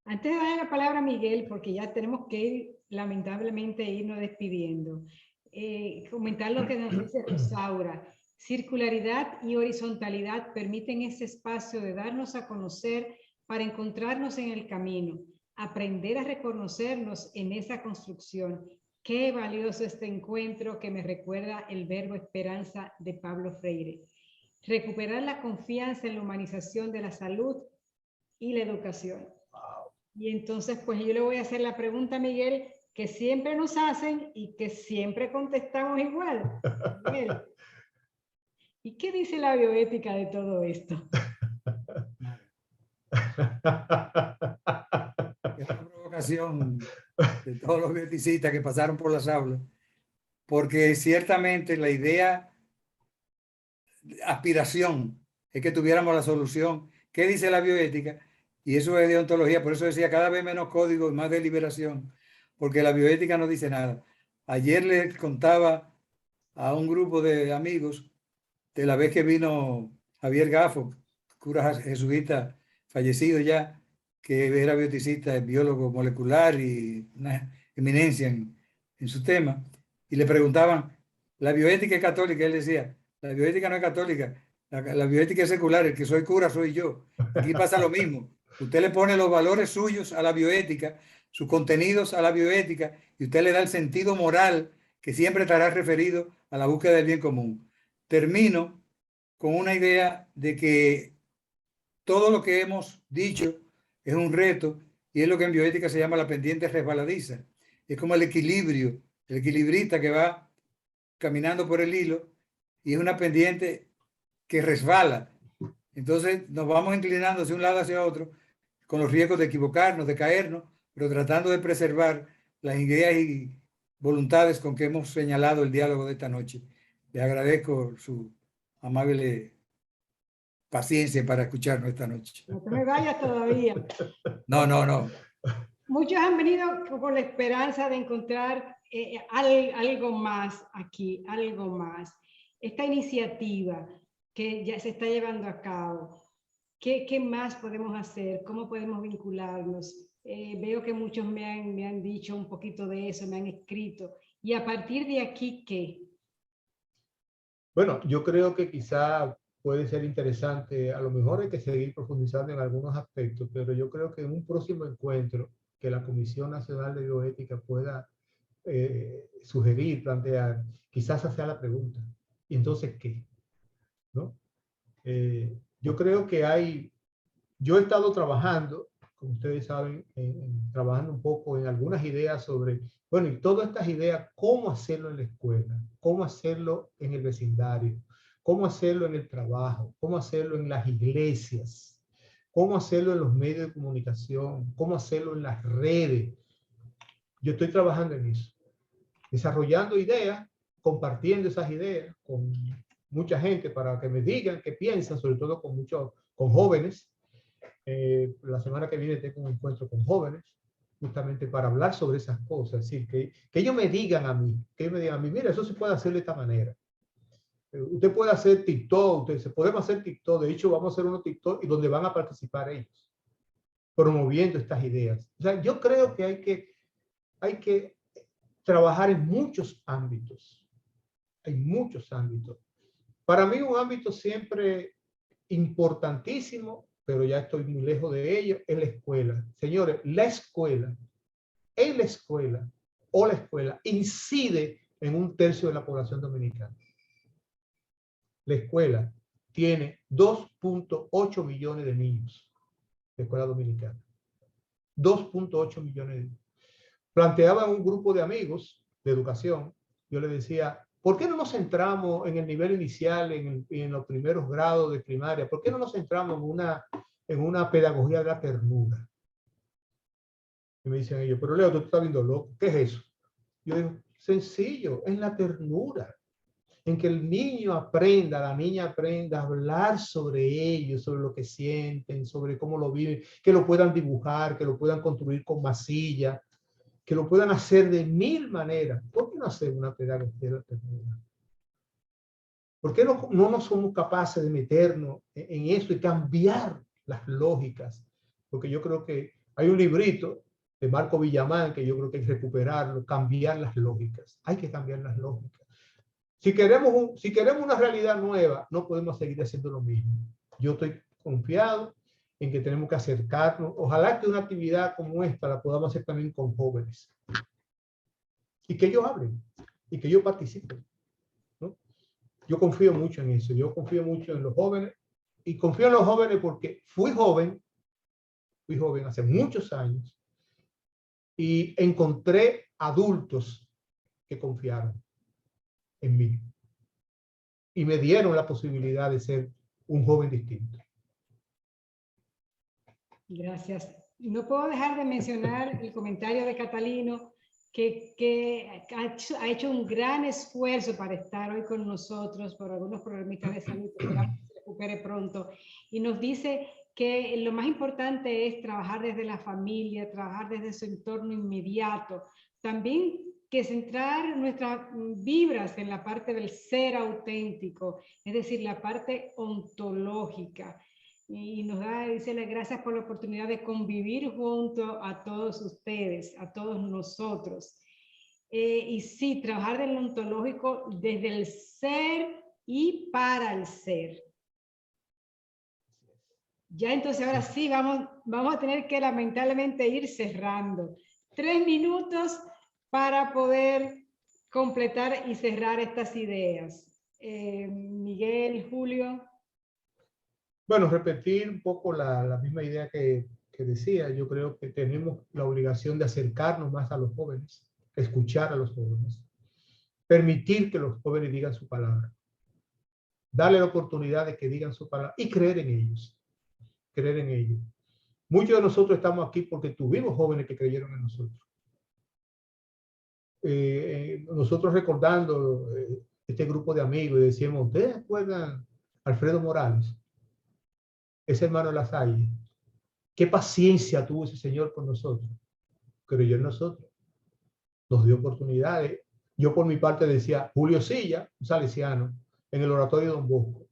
Antes de darle la palabra a Miguel, porque ya tenemos que ir, lamentablemente, irnos despidiendo, comentar lo que nos dice Rosaura. Circularidad y horizontalidad permiten ese espacio de darnos a conocer para encontrarnos en el camino, aprender a reconocernos en esa construcción. Qué valioso este encuentro que me recuerda el verbo esperanza de Pablo Freire. Recuperar la confianza en la humanización de la salud y la educación. Y entonces, pues yo le voy a hacer la pregunta a Miguel, que siempre nos hacen y que siempre contestamos igual. Miguel, ¿y qué dice la bioética de todo esto? Es una provocación de todos los bioeticistas que pasaron por las aulas, porque ciertamente la idea, aspiración, es que tuviéramos la solución. ¿Qué dice la bioética? Y eso es deontología, por eso decía cada vez menos código y más deliberación, porque la bioética no dice nada. Ayer le contaba a un grupo de amigos de la vez que vino Javier Gafo, cura jesuita fallecido ya, que era bioticista, biólogo molecular y una eminencia en su tema, y le preguntaban, ¿la bioética es católica? Él decía, la bioética no es católica, la bioética es secular, el que soy cura soy yo. Aquí pasa lo mismo. Usted le pone los valores suyos a la bioética, sus contenidos a la bioética, y usted le da el sentido moral que siempre estará referido a la búsqueda del bien común. Termino con una idea de que todo lo que hemos dicho es un reto y es lo que en bioética se llama la pendiente resbaladiza. Es como el equilibrio, el equilibrista que va caminando por el hilo y es una pendiente que resbala. Entonces nos vamos inclinando hacia un lado hacia otro con los riesgos de equivocarnos, de caernos, pero tratando de preservar las ideas y voluntades con que hemos señalado el diálogo de esta noche. Les agradezco su amable paciencia para escucharnos esta noche. No te me vayas todavía. No, no, no. Muchos han venido con la esperanza de encontrar algo más aquí, algo más. Esta iniciativa que ya se está llevando a cabo, ¿qué más podemos hacer? ¿Cómo podemos vincularnos? Veo que muchos me han dicho un poquito de eso, me han escrito. Y a partir de aquí, ¿qué? Bueno, yo creo que quizá puede ser interesante, a lo mejor hay que seguir profundizando en algunos aspectos, pero yo creo que en un próximo encuentro que la Comisión Nacional de Bioética pueda sugerir, plantear, quizás hacer la pregunta, ¿y entonces qué? ¿No? Yo creo que yo he estado trabajando, como ustedes saben, trabajando un poco en algunas ideas sobre, bueno, y todas estas ideas, cómo hacerlo en la escuela, cómo hacerlo en el vecindario, cómo hacerlo en el trabajo, cómo hacerlo en las iglesias, cómo hacerlo en los medios de comunicación, cómo hacerlo en las redes. Yo estoy trabajando en eso, desarrollando ideas, compartiendo esas ideas con mucha gente para que me digan qué piensan, sobre todo con jóvenes. La semana que viene tengo un encuentro con jóvenes, justamente para hablar sobre esas cosas, es decir, que ellos me digan a mí, mira, eso se puede hacer de esta manera. Usted puede hacer TikTok, podemos hacer TikTok, de hecho vamos a hacer unos TikTok y donde van a participar ellos, promoviendo estas ideas. O sea, yo creo que hay que trabajar en muchos ámbitos, hay muchos ámbitos. Para mí un ámbito siempre importantísimo, pero ya estoy muy lejos de ello, es la escuela. Señores, la escuela incide en 1/3 de la población dominicana. La escuela tiene 2.8 millones de niños, la escuela dominicana. 2.8 millones de niños. Planteaba un grupo de amigos de educación, yo le decía, ¿por qué no nos centramos en el nivel inicial, en los primeros grados de primaria? ¿Por qué no nos centramos en una pedagogía de la ternura? Y me dicen ellos, pero Leo, tú estás viendo loco, ¿qué es eso? Yo digo, sencillo, es la ternura, en que el niño aprenda, la niña aprenda a hablar sobre ellos, sobre lo que sienten, sobre cómo lo viven, que lo puedan dibujar, que lo puedan construir con masilla, que lo puedan hacer de 1000 maneras. ¿Por qué no hacer una pedagogía de la ternura? ¿Por qué no somos capaces de meternos en eso y cambiar las lógicas? Porque yo creo que hay un librito de Marco Villamán que yo creo que hay que recuperarlo, cambiar las lógicas. Hay que cambiar las lógicas. Si queremos una realidad nueva, no podemos seguir haciendo lo mismo. Yo estoy confiado en que tenemos que acercarnos. Ojalá que una actividad como esta la podamos hacer también con jóvenes. Y que ellos hablen, y que ellos participen, ¿no? Yo confío mucho en eso. Yo confío mucho en los jóvenes. Y confío en los jóvenes porque fui joven hace muchos años, y encontré adultos que confiaron en mí y me dieron la posibilidad de ser un joven distinto. Gracias. No puedo dejar de mencionar el comentario de Catalino, que ha hecho un gran esfuerzo para estar hoy con nosotros por algunos problemitas de salud, esperamos que se recupere pronto, y nos dice que lo más importante es trabajar desde la familia, trabajar desde su entorno inmediato, también que centrar nuestras vibras en la parte del ser auténtico, es decir, la parte ontológica. Y nos dice las gracias por la oportunidad de convivir junto a todos ustedes, a todos nosotros. Y sí, trabajar del ontológico desde el ser y para el ser. Ya entonces ahora sí vamos a tener que lamentablemente ir cerrando. 3 minutos para poder completar y cerrar estas ideas. Miguel, Julio. Bueno, repetir un poco la misma idea que decía. Yo creo que tenemos la obligación de acercarnos más a los jóvenes, escuchar a los jóvenes, permitir que los jóvenes digan su palabra, darle la oportunidad de que digan su palabra y creer en ellos, creer en ellos. Muchos de nosotros estamos aquí porque tuvimos jóvenes que creyeron en nosotros. Nosotros recordando este grupo de amigos y decíamos, ¿ustedes recuerdan Alfredo Morales? Ese hermano de La Salle. ¿Qué paciencia tuvo ese señor con nosotros? Creyó en nosotros. Nos dio oportunidades. Yo por mi parte decía, Julio Silla, un salesiano, en el oratorio Don Bosco,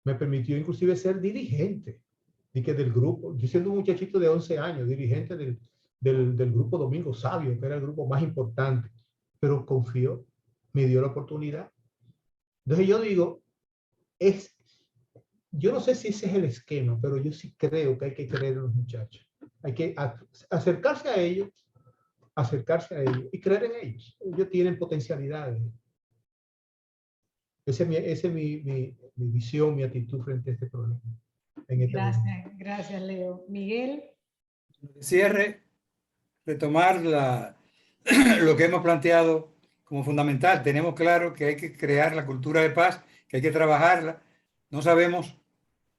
me permitió inclusive ser dirigente del grupo. Yo siendo un muchachito de 11 años, dirigente del grupo Domingo Sabio, que era el grupo más importante, pero confió, me dio la oportunidad. Entonces yo digo, yo no sé si ese es el esquema, pero yo sí creo que hay que creer en los muchachos. Hay que acercarse a ellos y creer en ellos. Ellos tienen potencialidades. Esa es mi visión, mi actitud frente a este problema. Gracias, Leo. Miguel. De cierre, retomar lo que hemos planteado como fundamental. Tenemos claro que hay que crear la cultura de paz, que hay que trabajarla. No sabemos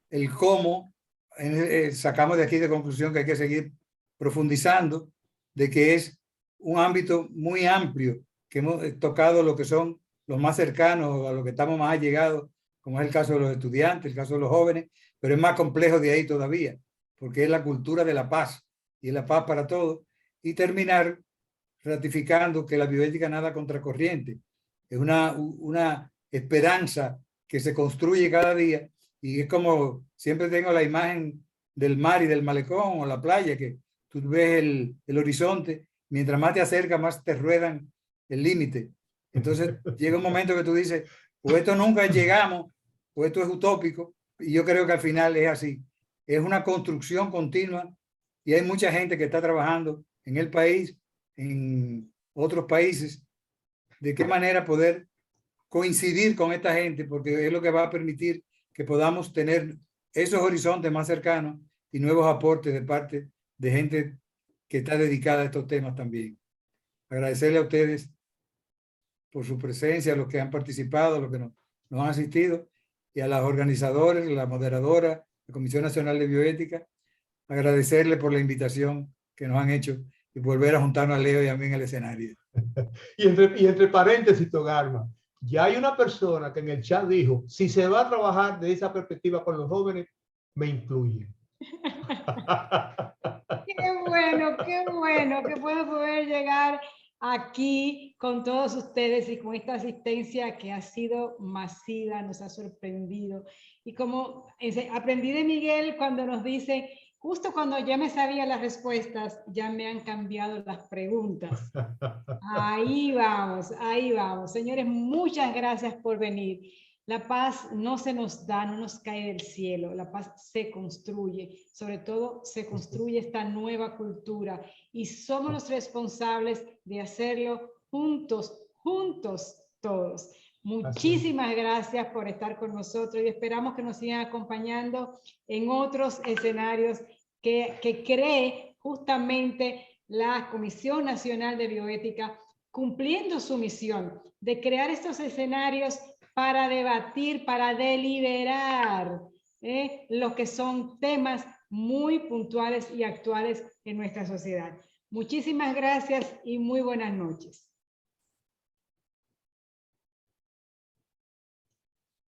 el cómo. Sacamos de aquí de conclusión que hay que seguir profundizando, de que es un ámbito muy amplio, que hemos tocado lo que son los más cercanos, a lo que estamos más allegados, como es el caso de los estudiantes, el caso de los jóvenes, pero es más complejo de ahí todavía, porque es la cultura de la paz, y la paz para todos, y terminar ratificando que la bioética nada contracorriente, es una esperanza que se construye cada día, y es como siempre tengo la imagen del mar y del malecón o la playa, que tú ves el horizonte, mientras más te acercas, más te ruedan el límite. Entonces llega un momento que tú dices, o esto nunca llegamos, o esto es utópico, y yo creo que al final es así. Es una construcción continua y hay mucha gente que está trabajando en el país, en otros países, de qué manera poder coincidir con esta gente, porque es lo que va a permitir que podamos tener esos horizontes más cercanos y nuevos aportes de parte de gente que está dedicada a estos temas también. Agradecerle a ustedes por su presencia, a los que han participado, a los que nos han asistido, y a los organizadores, la moderadora, la Comisión Nacional de Bioética, agradecerle por la invitación que nos han hecho y volver a juntarnos a Leo y a mí en el escenario. Y entre paréntesis, Togarma, ya hay una persona que en el chat dijo, si se va a trabajar de esa perspectiva con los jóvenes, me incluye. Qué bueno que puedo poder llegar aquí con todos ustedes y con esta asistencia que ha sido masiva, nos ha sorprendido. Y como aprendí de Miguel cuando nos dice, justo cuando ya me sabía las respuestas, ya me han cambiado las preguntas. Ahí vamos, ahí vamos. Señores, muchas gracias por venir. La paz no se nos da, no nos cae del cielo. La paz se construye. Sobre todo, se construye esta nueva cultura. Y somos los responsables de hacerlo juntos, todos. Muchísimas gracias por estar con nosotros y esperamos que nos sigan acompañando en otros escenarios que cree justamente la Comisión Nacional de Bioética, cumpliendo su misión de crear estos escenarios para debatir, para deliberar lo que son temas muy puntuales y actuales en nuestra sociedad. Muchísimas gracias y muy buenas noches.